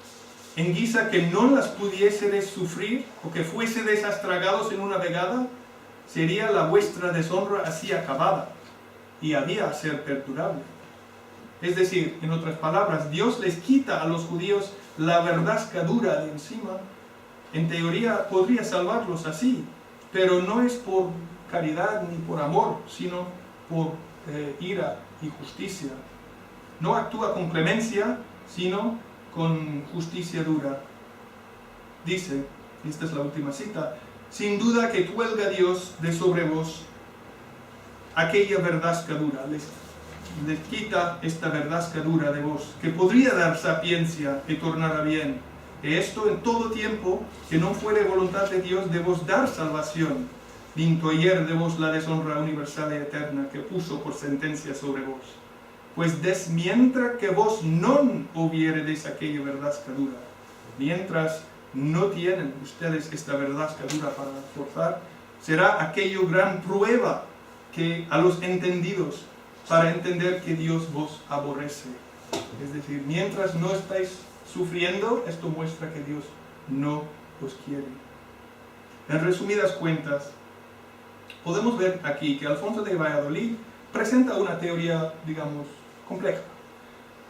S1: en guisa que no las pudiésedes sufrir, o que fuésedes astragados en una vegada, sería la vuestra deshonra así acabada, y había a ser perdurable. Es decir, en otras palabras, Dios les quita a los judíos la verdasca dura de encima. En teoría podría salvarlos así, pero no es por caridad ni por amor, sino por ira y justicia. No actúa con clemencia, sino con justicia dura. Dice, esta es la última cita, sin duda que cuelga Dios de sobre vos aquella verdasca dura, les quita esta verdasca dura de vos, que podría dar sapiencia y tornar a bien. Y esto en todo tiempo que no fuere voluntad de Dios de vos dar salvación, vinto ayer de vos la deshonra universal y eterna que puso por sentencia sobre vos. Pues mientras que vos no hubieredes aquella verdasca dura, mientras no tienen ustedes esta verdasca dura para forzar, será aquello gran prueba que a los entendidos para entender que Dios vos aborrece. Es decir, mientras no estáis sufriendo, esto muestra que Dios no os quiere. En resumidas cuentas, podemos ver aquí que Alfonso de Valladolid presenta una teoría, digamos, compleja.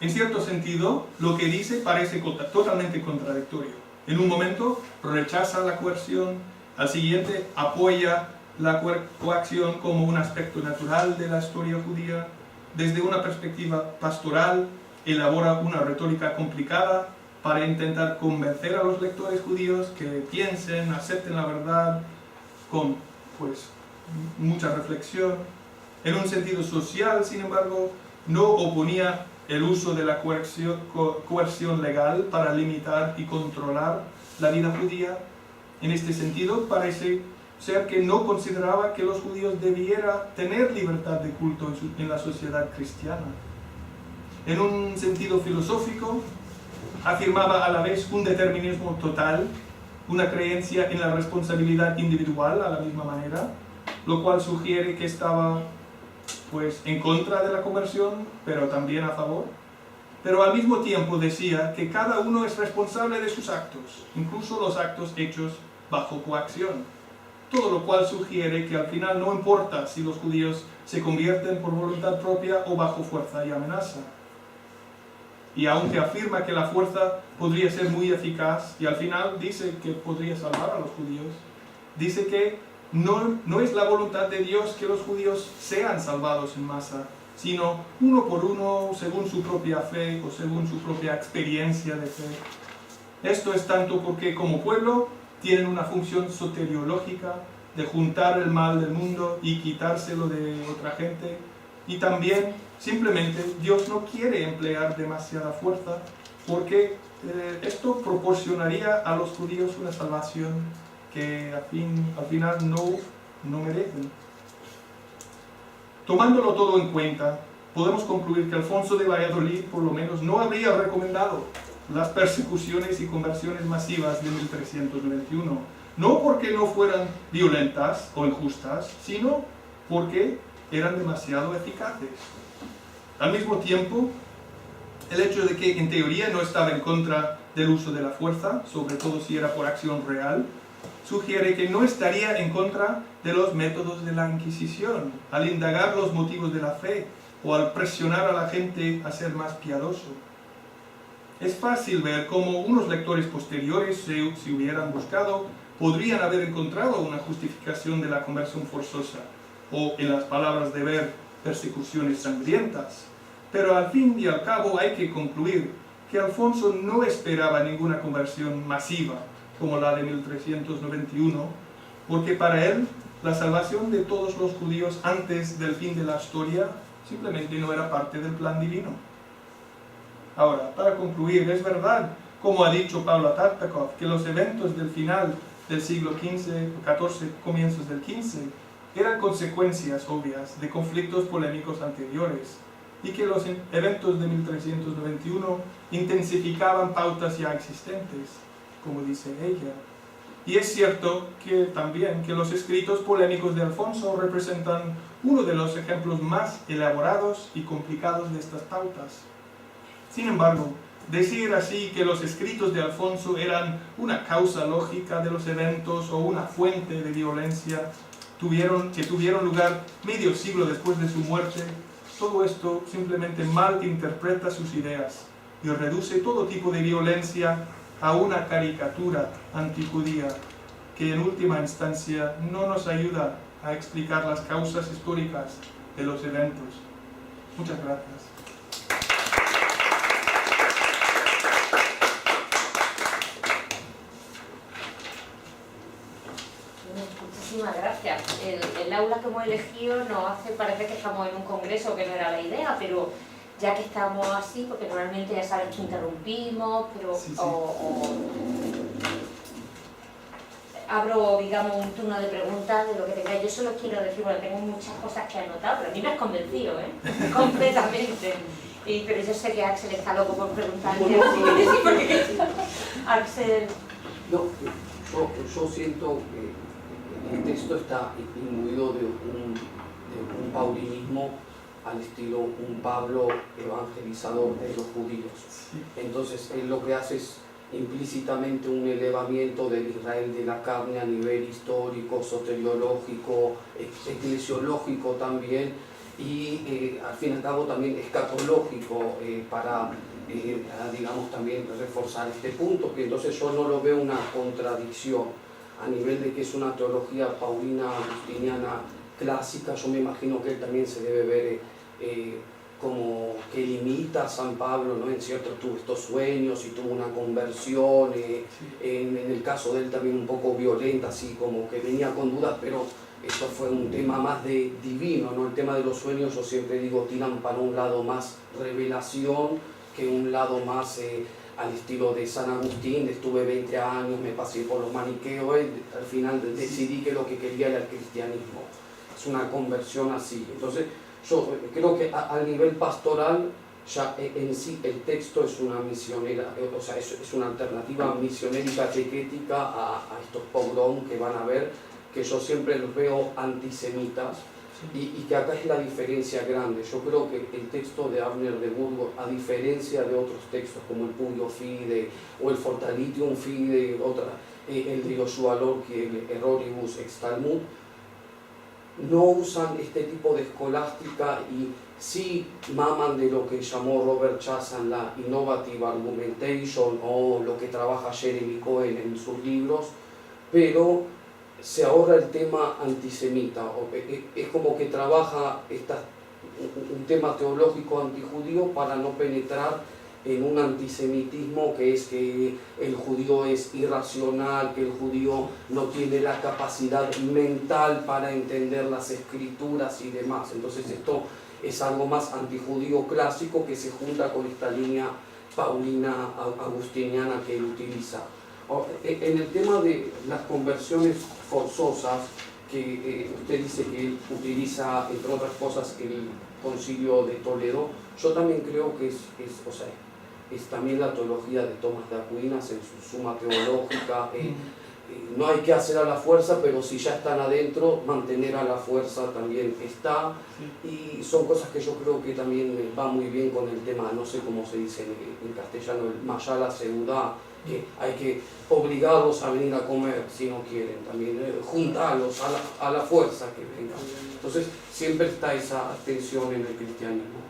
S1: En cierto sentido, lo que dice parece totalmente contradictorio. En un momento rechaza la coerción, al siguiente apoya la coacción como un aspecto natural de la historia judía. Desde una perspectiva pastoral, elabora una retórica complicada para intentar convencer a los lectores judíos que piensen, acepten la verdad con mucha reflexión. En un sentido social, sin embargo, no oponía el uso de la coerción legal para limitar y controlar la vida judía. En este sentido, parece ser que no consideraba que los judíos debieran tener libertad de culto en la sociedad cristiana. En un sentido filosófico, afirmaba a la vez un determinismo total, una creencia en la responsabilidad individual a la misma manera, lo cual sugiere que estaba en contra de la conversión, pero también a favor. Pero al mismo tiempo decía que cada uno es responsable de sus actos, incluso los actos hechos bajo coacción. Todo lo cual sugiere que al final no importa si los judíos se convierten por voluntad propia o bajo fuerza y amenaza. Y aunque afirma que la fuerza podría ser muy eficaz, y al final dice que podría salvar a los judíos, dice que no es la voluntad de Dios que los judíos sean salvados en masa, sino uno por uno, según su propia fe o según su propia experiencia de fe. Esto es tanto porque como pueblo tienen una función soteriológica de juntar el mal del mundo y quitárselo de otra gente, y también simplemente Dios no quiere emplear demasiada fuerza porque esto proporcionaría a los judíos una salvación que al final no merecen. Tomándolo todo en cuenta, podemos concluir que Alfonso de Valladolid, por lo menos, no habría recomendado las persecuciones y conversiones masivas de 1391, no porque no fueran violentas o injustas, sino porque eran demasiado eficaces. Al mismo tiempo, el hecho de que en teoría no estaba en contra del uso de la fuerza, sobre todo si era por acción real, sugiere que no estaría en contra de los métodos de la Inquisición, al indagar los motivos de la fe o al presionar a la gente a ser más piadoso. Es fácil ver cómo unos lectores posteriores, si hubieran buscado, podrían haber encontrado una justificación de la conversión forzosa, o, en las palabras de Ver, persecuciones sangrientas. Pero al fin y al cabo hay que concluir que Alfonso no esperaba ninguna conversión masiva como la de 1391, porque para él la salvación de todos los judíos antes del fin de la historia simplemente no era parte del plan divino. Ahora, para concluir, es verdad, como ha dicho Pablo Tartakov, que los eventos del final del siglo XV, XIV, comienzos del XV, eran consecuencias obvias de conflictos polémicos anteriores, y que los eventos de 1391 intensificaban pautas ya existentes, como dice ella. Y es cierto que también que los escritos polémicos de Alfonso representan uno de los ejemplos más elaborados y complicados de estas pautas. Sin embargo, decir así que los escritos de Alfonso eran una causa lógica de los eventos o una fuente de violencia que tuvieron lugar medio siglo después de su muerte, todo esto simplemente mal interpreta sus ideas y reduce todo tipo de violencia a una caricatura antijudía que en última instancia no nos ayuda a explicar las causas históricas de los eventos. Muchas gracias.
S2: Muchísimas gracias. El aula que hemos elegido nos hace parecer que estamos en un congreso, que no era la idea, pero ya que estamos así, porque normalmente ya sabes que interrumpimos, pero sí. Abro, digamos, un turno de preguntas de lo que tengáis. Yo solo quiero decir, bueno, tengo muchas cosas que anotar, pero a mí me has convencido, completamente. Pero yo sé que Axel está loco por preguntarme, así que sí, porque Axel...
S3: No, yo siento que el texto está imbuido de un paulinismo al estilo un Pablo evangelizador de los judíos. Entonces él lo que hace es implícitamente un elevamiento del Israel de la carne a nivel histórico, soteriológico, eclesiológico también, y al fin y al cabo también escatológico para, digamos, también reforzar este punto, que entonces yo no lo veo una contradicción a nivel de que es una teología paulina agustiniana clásica. Yo me imagino que él también se debe ver como que limita a San Pablo, ¿no? En cierto, tuvo estos sueños y tuvo una conversión, en el caso de él también un poco violenta, así como que venía con dudas, pero esto fue un tema más de divino, ¿no? El tema de los sueños, yo siempre digo, tiran para un lado más revelación que un lado más al estilo de San Agustín. Estuve 20 años, me pasé por los maniqueos, al final decidí que lo que quería era el cristianismo. Es una conversión así. Entonces yo creo que a nivel pastoral ya en sí el texto es una misionera, o sea, es una alternativa misionérica catequética a estos pogrom que van a ver, que yo siempre los veo antisemitas, y que acá es la diferencia grande. Yo creo que el texto de Abner de Burgos, a diferencia de otros textos como el Publio Fide o el Fortalitium Fide, el de Joshua Lorchi, el Erroribus Ex Talmud, no usan este tipo de escolástica y sí maman de lo que llamó Robert Chazan la Innovative Argumentation, o lo que trabaja Jeremy Cohen en sus libros, pero se ahorra el tema antisemita. Es como que trabaja un tema teológico antijudío para no penetrar en un antisemitismo que es que el judío es irracional, que el judío no tiene la capacidad mental para entender las escrituras y demás. Entonces esto es algo más antijudío clásico que se junta con esta línea paulina agustiniana que él utiliza. En el tema de las conversiones forzosas, que usted dice que él utiliza, entre otras cosas, el Concilio de Toledo. Yo también creo que es también la teología de Tomás de Aquinas en su Suma Teológica. No hay que hacer a la fuerza, pero si ya están adentro, mantener a la fuerza también está. Y son cosas que yo creo que también va muy bien con el tema, no sé cómo se dice en castellano, el mayala seudá, que hay que obligarlos a venir a comer si no quieren, también juntarlos a la fuerza que vengan. Entonces siempre está esa tensión en el cristianismo.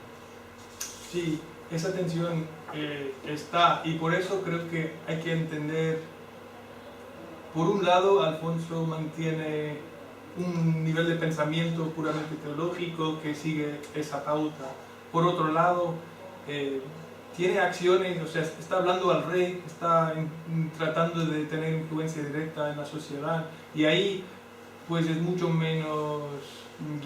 S1: Sí, esa tensión está, y por eso creo que hay que entender. Por un lado, Alfonso mantiene un nivel de pensamiento puramente teológico que sigue esa pauta. Por otro lado, tiene acciones, o sea, está hablando al rey, está tratando de tener influencia directa en la sociedad, y ahí pues es mucho menos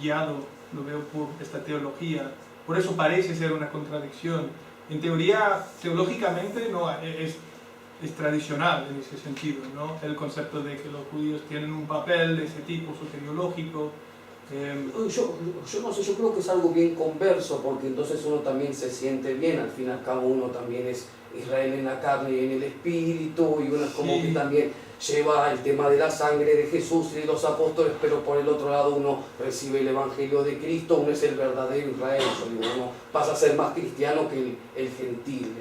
S1: guiado, lo veo, por esta teología. Por eso parece ser una contradicción. En teoría, teológicamente, no es tradicional en ese sentido, ¿no? El concepto de que los judíos tienen un papel de ese tipo soteriológico.
S3: Yo no sé, yo creo que es algo bien converso, porque entonces uno también se siente bien, al fin y al cabo uno también es Israel en la carne y en el espíritu, y uno es como que también lleva el tema de la sangre de Jesús y de los apóstoles, pero por el otro lado uno recibe el Evangelio de Cristo, uno es el verdadero Israel, uno pasa a ser más cristiano que el gentil.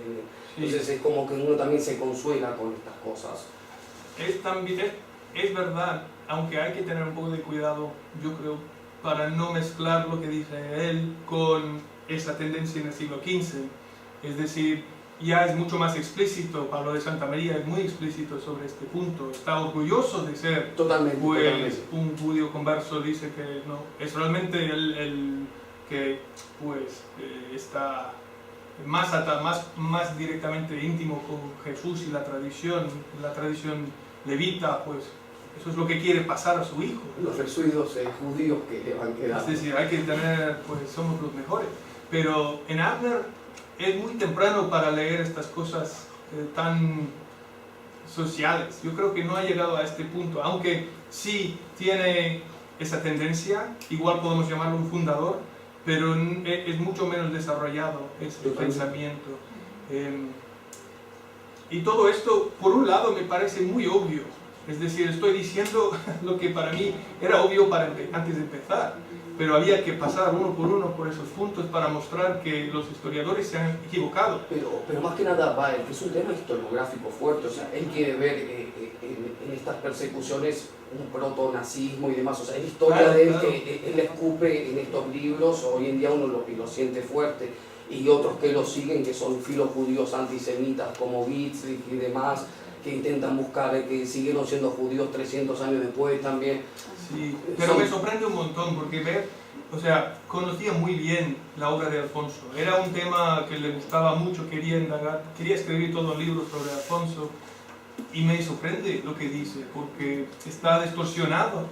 S3: Entonces es como que uno también se consuela con estas cosas.
S1: Es verdad, aunque hay que tener un poco de cuidado, yo creo, para no mezclar lo que dice él con esa tendencia en el siglo XV. Es decir, ya es mucho más explícito, Pablo de Santa María es muy explícito sobre este punto, está orgulloso de ser
S3: totalmente.
S1: Un judío converso, dice que no, es realmente el que pues está más directamente íntimo con Jesús y la tradición levita, pues eso es lo que quiere pasar a su hijo.
S3: Los residuos judíos que le van quedando.
S1: Es decir, hay que tener, pues somos los mejores. Pero en Abner es muy temprano para leer estas cosas tan sociales. Yo creo que no ha llegado a este punto, aunque sí tiene esa tendencia, igual podemos llamarlo un fundador, pero es mucho menos desarrollado ese pensamiento. Y todo esto, por un lado, me parece muy obvio. Es decir, estoy diciendo lo que para mí era obvio antes de empezar, pero había que pasar uno por esos puntos para mostrar que los historiadores se han equivocado.
S3: Pero más que nada, es un tema historiográfico fuerte, o sea, él quiere ver en estas persecuciones un proto-nazismo y demás, o sea, es historia de él, que él escupe en estos libros, hoy en día uno lo siente fuerte, y otros que lo siguen, que son filojudíos antisemitas como Witzig y demás, que intentan buscar que siguieron siendo judíos 300 años después también.
S1: Sí, pero me sorprende un montón porque conocía muy bien la obra de Alfonso, era un tema que le gustaba mucho, quería indagar, quería escribir todo un libro sobre Alfonso, y me sorprende lo que dice, porque está distorsionado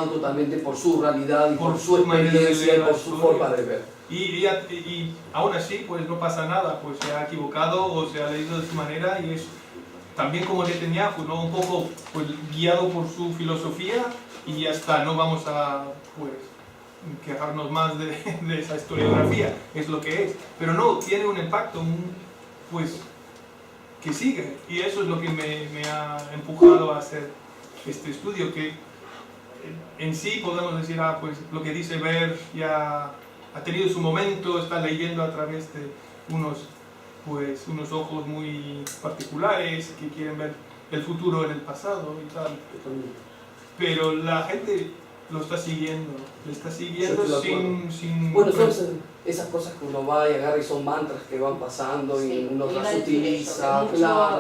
S3: totalmente por su realidad y por su experiencia y por su forma de ver.
S1: Y aún así, pues no pasa nada, pues se ha equivocado o se ha leído de su manera, y es también como Netanyahu, ¿no? Un poco pues, guiado por su filosofía, y ya está, no vamos a pues, quejarnos más de esa historiografía, es lo que es. Pero no, tiene un impacto pues, que sigue, y eso es lo que me ha empujado a hacer este estudio, que en sí podemos decir, pues lo que dice Ver ya ha tenido su momento, está leyendo a través de unos ojos muy particulares que quieren ver el futuro en el pasado y tal. Pero la gente lo está siguiendo, le está siguiendo sin...
S3: Bueno, son esas cosas que uno va y agarra y son mantras que van pasando y uno las utiliza.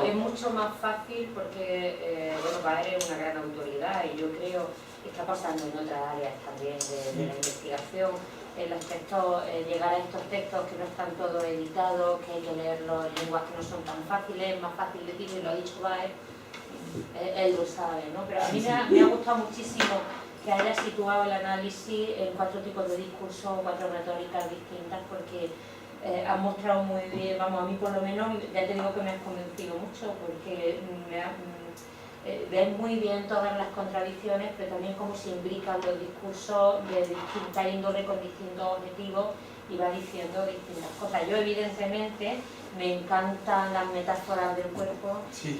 S2: Es mucho más fácil porque, Baer es una gran autoridad y yo creo que está pasando en otras áreas también de la investigación. Los textos, llegar a estos textos que no están todos editados, que hay que leerlos en lenguas que no son tan fáciles, es más fácil decirlo, y lo ha dicho Baer, él lo sabe, ¿no? Pero a mí me ha gustado muchísimo que haya situado el análisis en 4 tipos de discursos, 4 retóricas distintas, porque has mostrado muy bien, vamos, a mí por lo menos, ya te digo que me has convencido mucho, porque ven muy bien todas las contradicciones, pero también cómo se imbrican los discursos de distinta índole con distintos objetivos y va diciendo distintas cosas. Yo evidentemente me encantan las metáforas del cuerpo.
S1: Sí,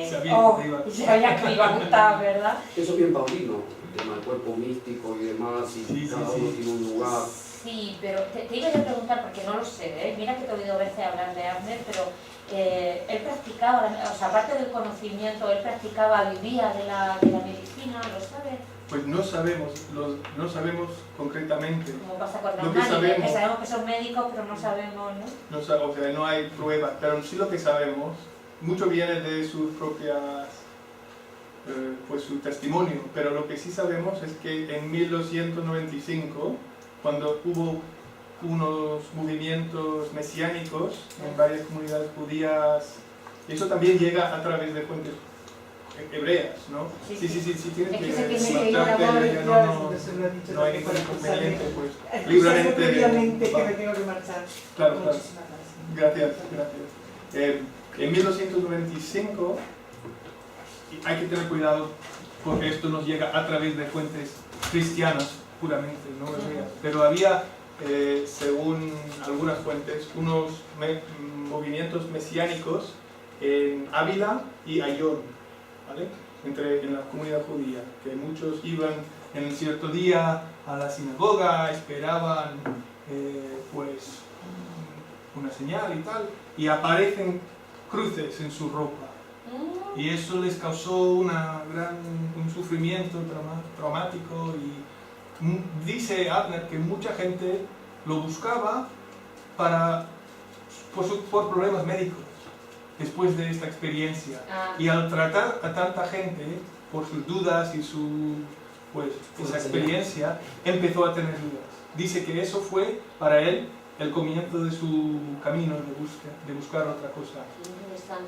S2: sabía que me iba a gustar, ¿verdad?
S3: Eso es bien paulino, el tema del cuerpo místico y demás, y cada uno tiene un lugar.
S2: Sí, pero te iba yo a preguntar, porque no lo sé, ¿eh? Mira que te he oído veces hablar de Abner, pero él practicaba, o sea, aparte del conocimiento, él practicaba, vivía de la medicina, ¿lo sabes?
S1: Pues no sabemos concretamente.
S2: Como pasa con
S1: Lo
S2: los
S1: que
S2: médicos, que sabemos que son médicos, pero no sabemos, ¿no?
S1: O sea, no hay pruebas, pero sí lo que sabemos, mucho viene de sus propias, pues su testimonio, pero lo que sí sabemos es que en 1295, cuando hubo unos movimientos mesiánicos en varias comunidades judías, eso también llega a través de fuentes hebreas, ¿no? Sí, tienes que marcharte, no hay ningún inconveniente, pues, libremente.
S4: Que me tengo que marchar.
S1: Claro. Gracias. En 1295 hay que tener cuidado porque esto nos llega a través de fuentes cristianas puramente, no hebreas. Pero había, según algunas fuentes, unos movimientos mesiánicos en Ávila y Ayón, ¿vale? En la comunidad judía, que muchos iban en cierto día a la sinagoga, esperaban pues una señal y tal, y aparecen cruces en su ropa, y eso les causó un sufrimiento traumático, y dice Abner que mucha gente lo buscaba por problemas médicos después de esta experiencia, y al tratar a tanta gente por sus dudas y esa experiencia, empezó a tener dudas. Dice que eso fue para él el comienzo de su camino de buscar otra cosa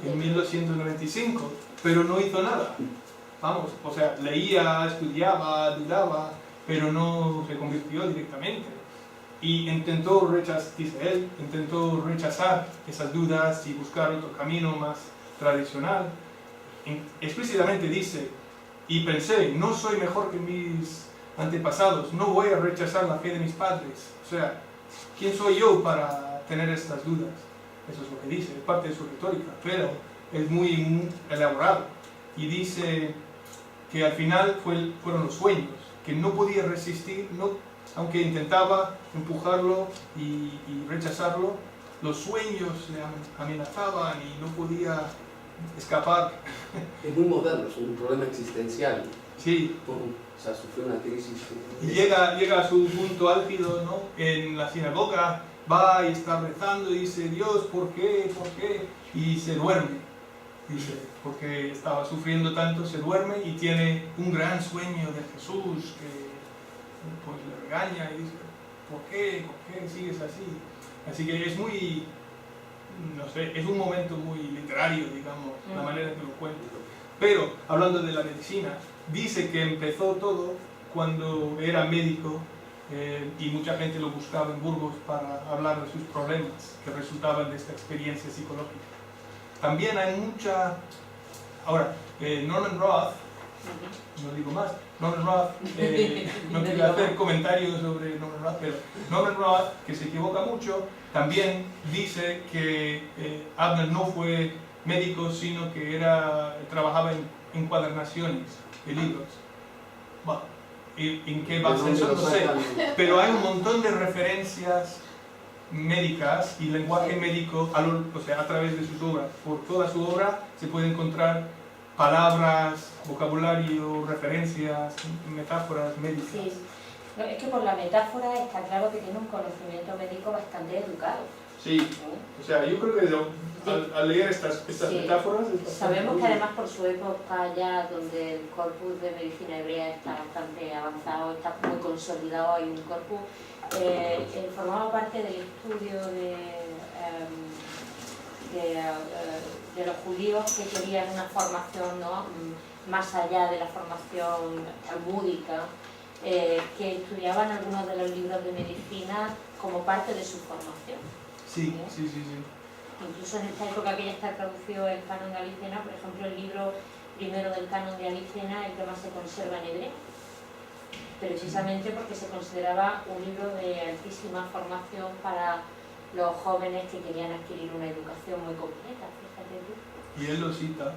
S1: en 1295, pero no hizo nada. Vamos, o sea, leía, estudiaba, dudaba, pero no se convirtió directamente. Y intentó rechazar esas dudas y buscar otro camino más tradicional. Explícitamente dice, y pensé, no soy mejor que mis antepasados, no voy a rechazar la fe de mis padres. O sea, ¿quién soy yo para tener estas dudas? Eso es lo que dice, es parte de su retórica, pero es muy elaborado. Y dice que al final fueron los sueños, que no podía resistir, aunque intentaba empujarlo y rechazarlo, los sueños le amenazaban y no podía escapar.
S3: Es muy moderno, es un problema existencial.
S1: Sí.
S3: O sea, sufrió una crisis.
S1: Y llega a su punto álgido, ¿no? En la sinagoga va y está rezando y dice, Dios, ¿por qué? ¿Por qué? Y se duerme. Dice, porque estaba sufriendo tanto, se duerme y tiene un gran sueño de Jesús que pues le regaña y dice, ¿por qué sigues así? Así que es muy, no sé, es un momento muy literario, digamos, la manera en que lo cuenta. Pero, hablando de la medicina, dice que empezó todo cuando era médico y mucha gente lo buscaba en Burgos para hablar de sus problemas que resultaban de esta experiencia psicológica. También hay mucha... Ahora, Norman Roth, no digo más, Norman Roth, no quiero hacer comentarios sobre Norman Roth, pero Norman Roth, que se equivoca mucho, también dice que Abner no fue médico, sino que trabajaba en encuadernaciones de libros. Bueno, ¿en qué basa eso? No sé, pero hay un montón de referencias médicas y lenguaje médico a través de sus obras. Por toda su obra se puede encontrar palabras, vocabulario, referencias, metáforas médicas. Sí.
S2: No, es que por la metáfora está claro que tiene un conocimiento médico bastante educado.
S1: Sí, o sea, yo creo que al leer estas metáforas...
S2: Sabemos que además por su época ya, donde el corpus de medicina hebrea está bastante avanzado, está muy consolidado, hay un corpus, formaba parte del estudio de los judíos que querían una formación, ¿no?, más allá de la formación talmúdica, que estudiaban algunos de los libros de medicina como parte de su formación.
S1: Sí.
S2: Incluso en esta época que ya está traducido el canon galiciano, por ejemplo, el libro primero del canon de Avicena el que más se conserva en hebreo, precisamente porque se consideraba un libro de altísima formación para los jóvenes que querían adquirir una educación muy completa, fíjate tú.
S1: Y él lo cita.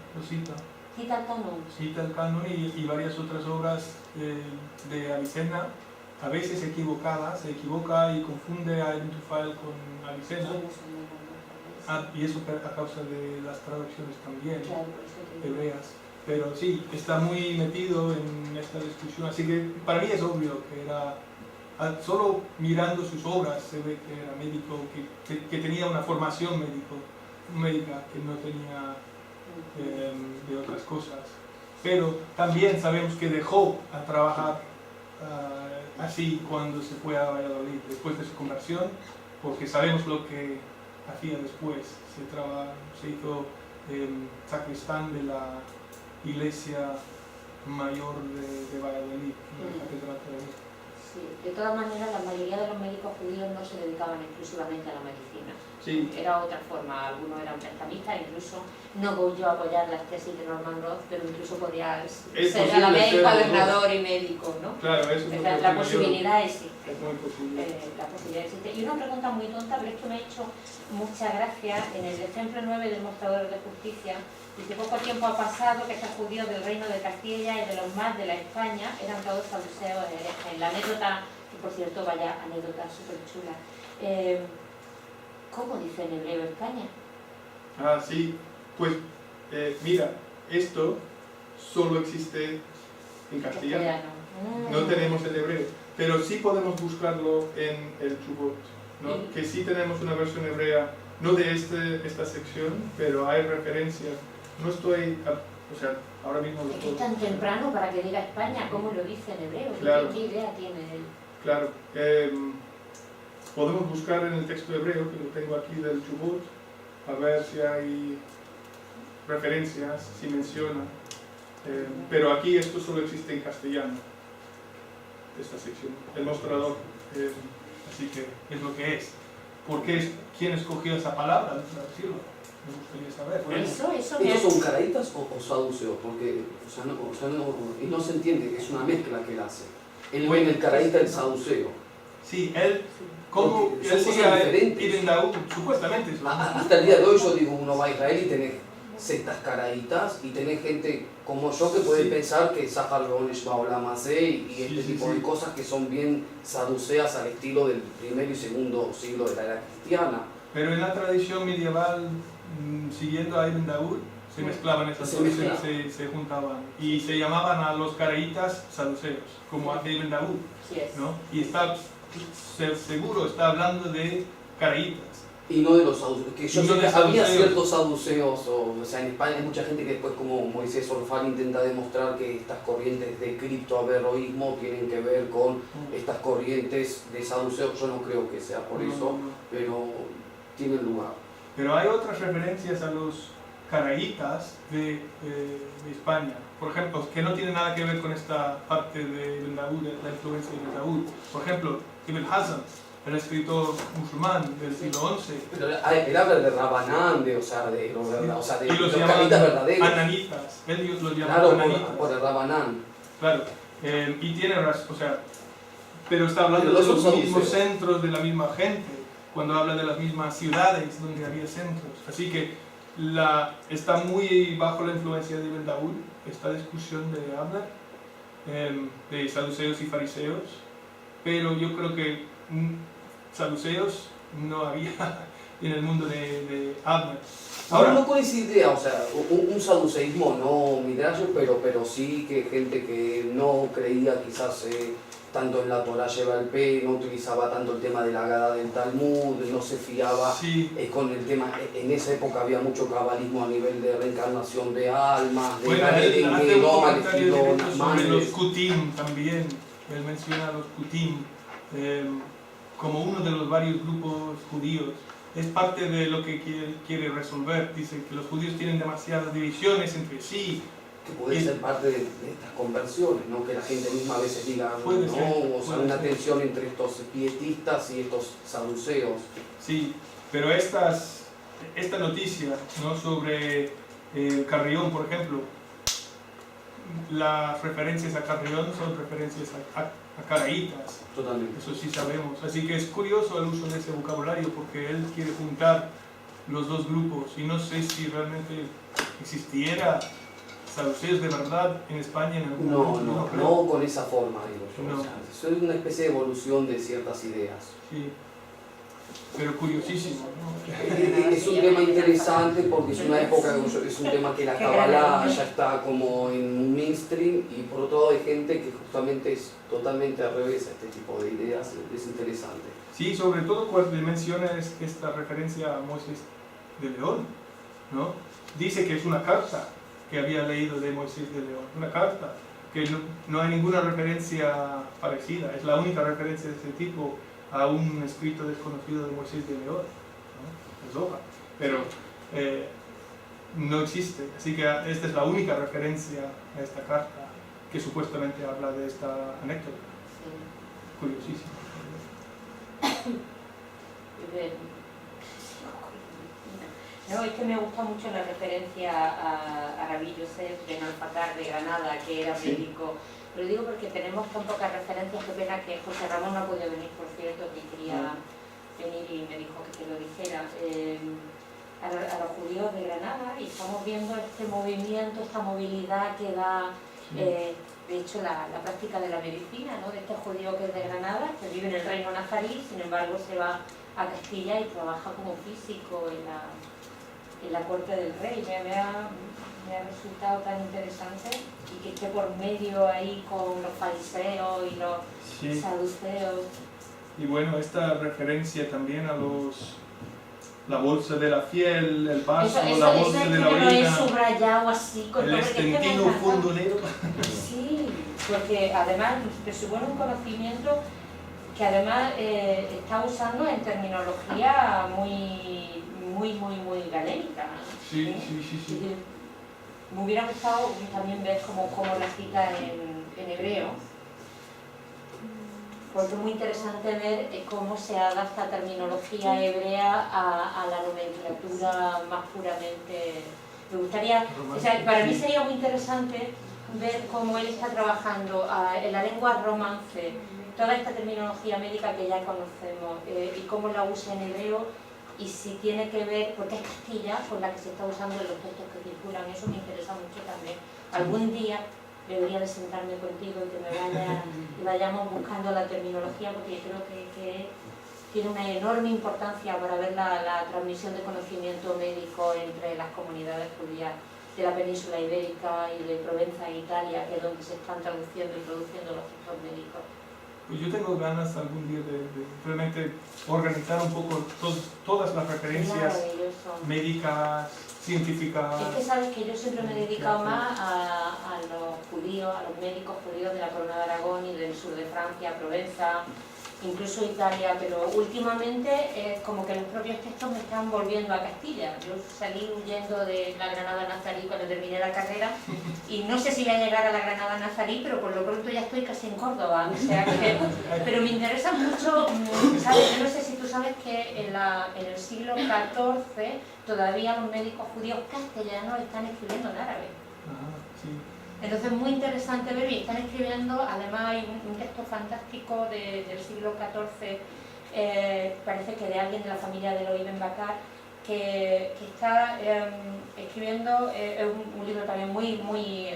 S2: Cita el canon.
S1: Cita el canon y varias otras obras de Avicena, a veces equivocadas, se equivoca y confunde a Ibn Tufayl con Avicena. Y eso a causa de las traducciones también,
S2: Claro, por eso te digo.
S1: hebreas. Pero sí, está muy metido en esta discusión, así que para mí es obvio que era, solo mirando sus obras se ve que era médico, que tenía una formación médica que no tenía de otras cosas. Pero también sabemos que dejó a trabajar así cuando se fue a Valladolid, después de su conversión, porque sabemos lo que hacía después. Se hizo sacristán de la iglesia mayor de Valladolid, la catedral de Valladolid.
S2: Sí, de todas maneras la mayoría de los médicos judíos no se dedicaban exclusivamente a la medicina.
S1: Sí.
S2: Era otra forma, algunos eran prestamistas, incluso no voy yo a apoyar las tesis de Norman Roth, pero incluso podía ser a la vez encuadernador y médico, ¿no?
S1: Claro, eso es
S2: la posibilidad existe.
S1: Es muy posible.
S2: La posibilidad existe. Y una pregunta muy tonta, pero es que me ha hecho mucha gracia, en el ejemplo 9 del Mostrador de Justicia, dice: poco tiempo ha pasado que estos judíos del reino de Castilla y de los más de la España eran todos saduceos de herejes. La anécdota, que por cierto vaya anécdota súper chula. ¿Cómo dice en hebreo España?
S1: Ah, sí. Pues mira, esto solo existe en castellano. No tenemos el hebreo, pero sí podemos buscarlo en el Chubot, ¿no? Que sí tenemos una versión hebrea, no de esta sección, pero hay referencias. No estoy, o sea, ahora mismo lo
S2: Es que
S1: puedo.
S2: es tan temprano para que diga España, ¿cómo lo dice en hebreo?
S1: Claro.
S2: ¿Qué idea tiene él?
S1: Claro. Podemos buscar en el texto hebreo, que lo tengo aquí del Chubut, a ver si hay referencias, si menciona. Pero aquí esto solo existe en castellano, esta sección, el mostrador. Así que es lo que es. ¿Quién escogió esa palabra para decirlo? Me gustaría saber.
S2: Eso me
S3: ¿Ellos son caraítas o saduceos? Porque no se entiende, es una mezcla que él hace. Él ve en el caraíta el saduceo.
S1: Sí, él, ¿cómo?
S3: Porque
S1: Él
S3: son
S1: sigue
S3: cosas
S1: a
S3: diferentes.
S1: Ibn Daud, supuestamente.
S3: Hasta el día de hoy yo digo, uno va a Israel y tenés sectas caraítas y tenés gente como yo que puede pensar que Zahar Beonesh Baolam Hazé y este tipo de cosas que son bien saduceas al estilo del primero y segundo siglo de la era cristiana.
S1: Pero en la tradición medieval, siguiendo a Ibn Daud, se mezclaban esas cosas, se juntaban. Y se llamaban a los caraítas saduceos, como hace Ibn Daud, ¿no? Y está seguro, está hablando de caraítas.
S3: Y no de los saduceos, que yo
S1: Y
S3: sé
S1: no
S3: que
S1: de
S3: había
S1: saduceos.
S3: ciertos saduceos, o sea, en España hay mucha gente que después, como Moisés Orfal, intenta demostrar que estas corrientes de criptoaverroísmo tienen que ver con estas corrientes de saduceos. Yo no creo que sea por eso, pero tienen lugar.
S1: Pero hay otras referencias a los caraítas de España, por ejemplo, que no tienen nada que ver con esta parte de Ibn Daud, la influencia de Ibn Daud. Por ejemplo, Ibn Hazm, el escritor musulmán del siglo XI.
S3: Pero él habla de Rabanán, de
S1: y
S3: los
S1: llamaban
S3: caraítas verdaderos.
S1: ananitas, él los llamaba
S3: Claro,
S1: ananitas.
S3: por el Rabanán.
S1: Claro, y tiene razón, o sea, pero está hablando
S3: Pero
S1: de
S3: no
S1: los
S3: son
S1: mismos
S3: saduceos.
S1: centros de la misma gente, cuando habla de las mismas ciudades donde había centros. Así que está muy bajo la influencia de Ibn Daud, esta discusión de Abner, de saduceos y fariseos, pero yo creo que saduceos no había en el mundo de Abner.
S3: Ahora no con esa idea, o sea, un saduceísmo no midrash, pero sí que gente que no creía quizás tanto en la Torah lleva el P, no utilizaba tanto el tema de la Haggadah del Talmud, no se fiaba con el tema. En esa época había mucho cabalismo a nivel de reencarnación de almas, de
S1: Bueno, él hace un comentario directo sobre
S3: madres.
S1: los Kutim también. Él menciona a los Kutim como uno de los varios grupos judíos. Es parte de lo que quiere resolver. Dice que los judíos tienen demasiadas divisiones entre sí.
S3: Que puede ser parte de estas conversiones, ¿no? Que la gente misma a veces diga,
S1: Puede
S3: no,
S1: ser,
S3: o sea, una tensión entre estos pietistas y estos saduceos.
S1: Sí, pero esta noticia, ¿no? Sobre Carrión, por ejemplo, las referencias a Carrión son referencias a caraítas.
S3: Totalmente.
S1: Eso sí sabemos. Así que es curioso el uso de ese vocabulario porque él quiere juntar los dos grupos y no sé si realmente existiera saduceos de verdad en España en algún momento.
S3: No con esa forma, digo yo.
S1: No.
S3: O sea, eso es una especie de evolución de ciertas ideas.
S1: Sí. Pero curiosísimo, ¿no?
S3: Es un tema interesante porque es una época, es un tema que la Kabbalah ya está como en un mainstream y por otro lado hay gente que justamente es totalmente al revés a este tipo de ideas, es interesante.
S1: Sí, sobre todo cuando menciona esta referencia a Moisés de León, ¿no? Dice que es una carta que había leído de Moisés de León, una carta, que no hay ninguna referencia parecida, es la única referencia de ese tipo a un escrito desconocido de Moisés de León, ¿no? Es Zohar, pero no existe, así que esta es la única referencia a esta carta que supuestamente habla de esta anécdota. Sí. Curiosísimo.
S2: No, es que me gusta mucho la referencia a Rabí Yosef Ben Al-Fakar de Granada, que era médico. Lo digo porque tenemos tan pocas referencias, qué pena que José Ramón no ha podido venir, por cierto, que quería venir y me dijo que te lo dijera. A los judíos de Granada, y estamos viendo este movimiento, esta movilidad que da, de hecho, la práctica de la medicina, ¿no? De este judío que es de Granada, que vive en el reino nazarí, sin embargo se va a Castilla y trabaja como físico en la corte del rey. Me ha resultado tan interesante y que esté por medio ahí con los fariseos y los saduceos.
S1: Y bueno, esta referencia también a la bolsa de la fiel, el vaso, la bolsa de la orina,
S2: lo he subrayado así con
S1: el estentino fundonero.
S2: Sí, porque además presupone un conocimiento que además está usando en terminología muy galénica.
S1: Sí.
S2: Me hubiera gustado también ver cómo la cita en hebreo, porque es muy interesante ver cómo se adapta terminología hebrea a la nomenclatura más puramente. Me gustaría, o sea, para mí sería muy interesante ver cómo él está trabajando en la lengua romance, toda esta terminología médica que ya conocemos, y cómo la usa en hebreo, y si tiene que ver, porque es Castilla con la que se está usando en los textos que circulan. Eso me interesa mucho también. Algún día debería de sentarme contigo y que vayamos buscando la terminología, porque creo que tiene una enorme importancia para ver la transmisión de conocimiento médico entre las comunidades judías de la península ibérica y de Provenza e Italia, que es donde se están traduciendo y produciendo los textos médicos.
S1: Pues yo tengo ganas algún día de realmente organizar un poco todas las referencias médicas, científicas.
S2: Es que sabes que yo siempre me he dedicado más a los judíos, a los médicos judíos de la Corona de Aragón y del sur de Francia, Provenza, incluso Italia, pero últimamente es como que los propios textos me están volviendo a Castilla. Yo salí huyendo de la Granada Nazarí cuando terminé la carrera y no sé si voy a llegar a la Granada Nazarí, pero por lo pronto ya estoy casi en Córdoba, o sea que, pero me interesa mucho, ¿sabes? Yo no sé si tú sabes que en el siglo XIV todavía los médicos judíos castellanos están escribiendo en árabe.
S1: Sí.
S2: Entonces es muy interesante ver, y están escribiendo, además hay un texto fantástico del siglo XIV, parece que de alguien de la familia de Elohim Ben Bakar, que está escribiendo un libro también muy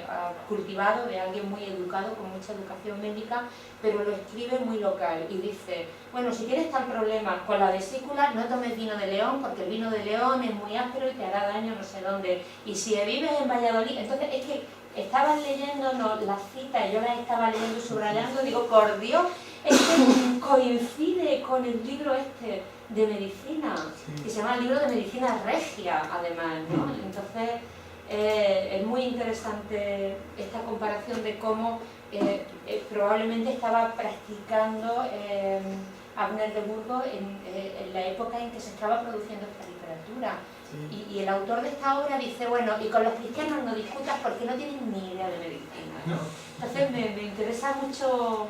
S2: cultivado, de alguien muy educado, con mucha educación médica, pero lo escribe muy local y dice, bueno, si tienes tal problema con la vesícula, no tomes vino de León, porque el vino de León es muy áspero y te hará daño no sé dónde, y si vives en Valladolid, entonces es que estaban leyéndonos las citas, yo las estaba leyendo y subrayando, digo, por Dios, es que coincide con el libro este de medicina, que se llama el libro de medicina regia, además, ¿no? Entonces, es muy interesante esta comparación de cómo probablemente estaba practicando Abner de Burgos en la época en que se estaba produciendo esta literatura. Y el autor de esta obra dice, bueno, y con los cristianos no discutas porque no tienen ni idea de medicina. Entonces me interesa mucho.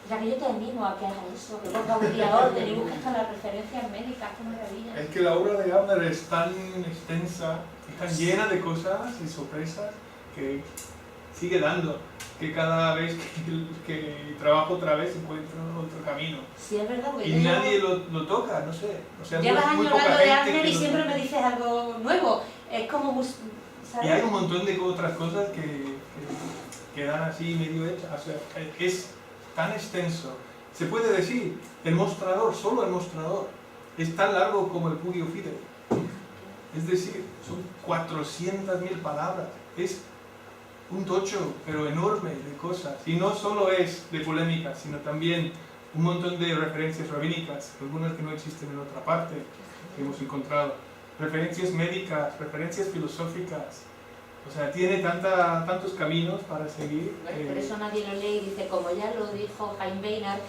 S2: O sea, que yo te animo a que hagas eso, que ponga un día orden y busques todas las referencias médicas, qué maravilla.
S1: Es que la obra de Abner es tan extensa, y tan llena de cosas y sorpresas, que sigue dando, que cada vez que trabajo otra vez encuentro otro camino.
S2: Sí, es verdad.
S1: Y nadie lo toca, no sé. O sea,
S2: llevas
S1: muy
S2: años
S1: poca
S2: hablando de
S1: gente
S2: Abner
S1: que
S2: y
S1: lo
S2: siempre
S1: toca.
S2: me dices algo nuevo. Es como... ¿sabes?
S1: Y hay un montón de otras cosas que quedan así medio hechas. O sea, es tan extenso. Se puede decir, el mostrador, solo el mostrador, es tan largo como el Pugio Fidei. Es decir, son 400.000 palabras. Es un tocho, pero enorme de cosas. Y no solo es de polémica, sino también un montón de referencias rabínicas, algunas que no existen en otra parte, que hemos encontrado. Referencias médicas, referencias filosóficas. O sea, tiene tantos caminos para seguir.
S2: Por eso nadie lo lee y dice, como ya lo dijo Jaime Beinart.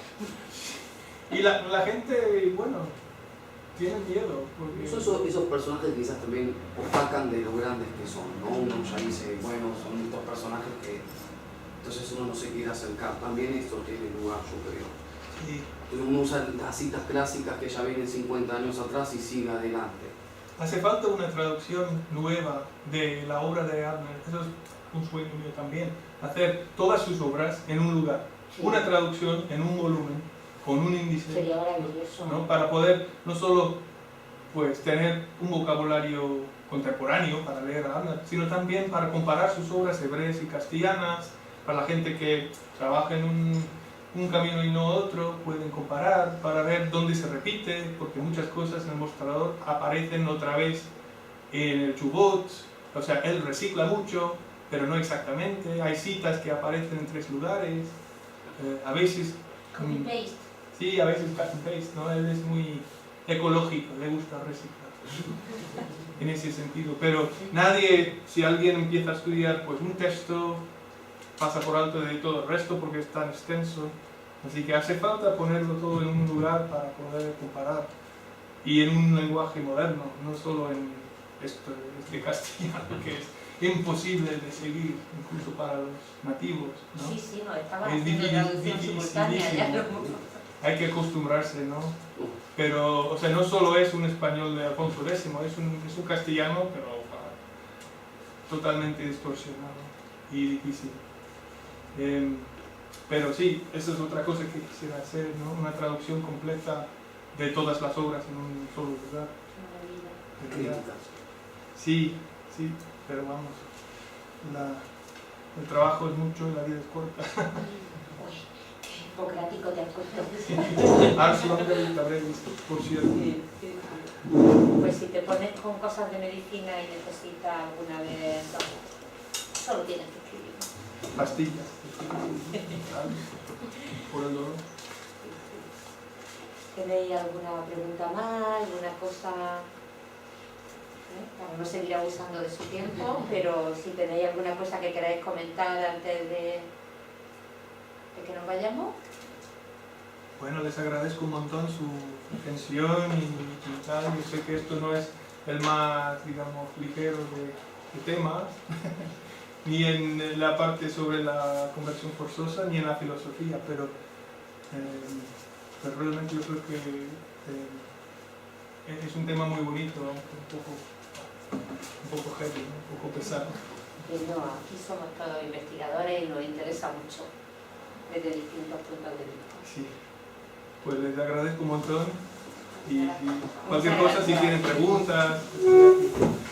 S1: Y la gente, bueno, tiene miedo. Porque...
S3: Esos personajes quizás también opacan de lo grandes que son, ¿no? Uno ya dice, bueno, son estos personajes que entonces uno no se quiere acercar. También esto tiene lugar, yo creo.
S1: Sí.
S3: Uno usa las citas clásicas que ya vienen 50 años atrás y sigue adelante.
S1: Hace falta una traducción nueva de la obra de Abner. Eso es un sueño mío también. Hacer todas sus obras en un lugar.
S2: Sí.
S1: Una traducción en un volumen, con un índice.
S2: Sería maravilloso.
S1: ¿No? Para poder no solo pues, tener un vocabulario contemporáneo para leer a Abner, sino también para comparar sus obras hebreas y castellanas, para la gente que trabaja en un camino y no otro, pueden comparar para ver dónde se repite, porque muchas cosas en el mostrador aparecen otra vez en el Chubot, o sea, él recicla mucho, pero no exactamente, hay citas que aparecen en 3 lugares, a veces...
S2: Copy paste.
S1: Sí, a veces cut and paste, ¿no? Él es muy ecológico, le gusta reciclar en ese sentido, pero nadie, si alguien empieza a estudiar pues un texto, pasa por alto de todo el resto porque es tan extenso, así que hace falta ponerlo todo en un lugar para poder comparar y en un lenguaje moderno, no solo en este castellano que es imposible de seguir incluso para los nativos, ¿no?
S2: Sí, sí, no, estaba
S1: Es
S2: haciendo traducción simultánea, ya lo...
S1: Hay que acostumbrarse, ¿no? Pero, o sea, no solo es un español de Alfonso X, es un castellano, pero totalmente distorsionado y difícil. Pero sí, esa es otra cosa que quisiera hacer, ¿no? Una traducción completa de todas las obras en un solo lugar.
S3: Críticas.
S1: Sí, sí, pero vamos, el trabajo es mucho y la vida es corta.
S2: Uy, qué hipocrático te has puesto.
S1: Ars longa vita brevis, por cierto.
S2: Pues si te pones con cosas de medicina y necesitas alguna vez, solo tienes que escribir.
S1: Pastillas. Por el dolor.
S2: ¿Tenéis alguna pregunta más? ¿Alguna cosa? Para no seguir abusando de su tiempo, pero si tenéis alguna cosa que queráis comentar antes de que nos vayamos.
S1: Bueno, les agradezco un montón su atención y tal. Yo sé que esto no es el más, digamos, ligero de temas, ni en la parte sobre la conversión forzosa, ni en la filosofía, pero realmente yo creo que es un tema muy bonito, aunque un poco heavy, ¿no? Un poco pesado.
S2: No, aquí somos todos investigadores y nos interesa mucho desde distintos puntos de vista.
S1: Sí, pues les agradezco un montón y cualquier cosa, si tienen preguntas, estoy aquí.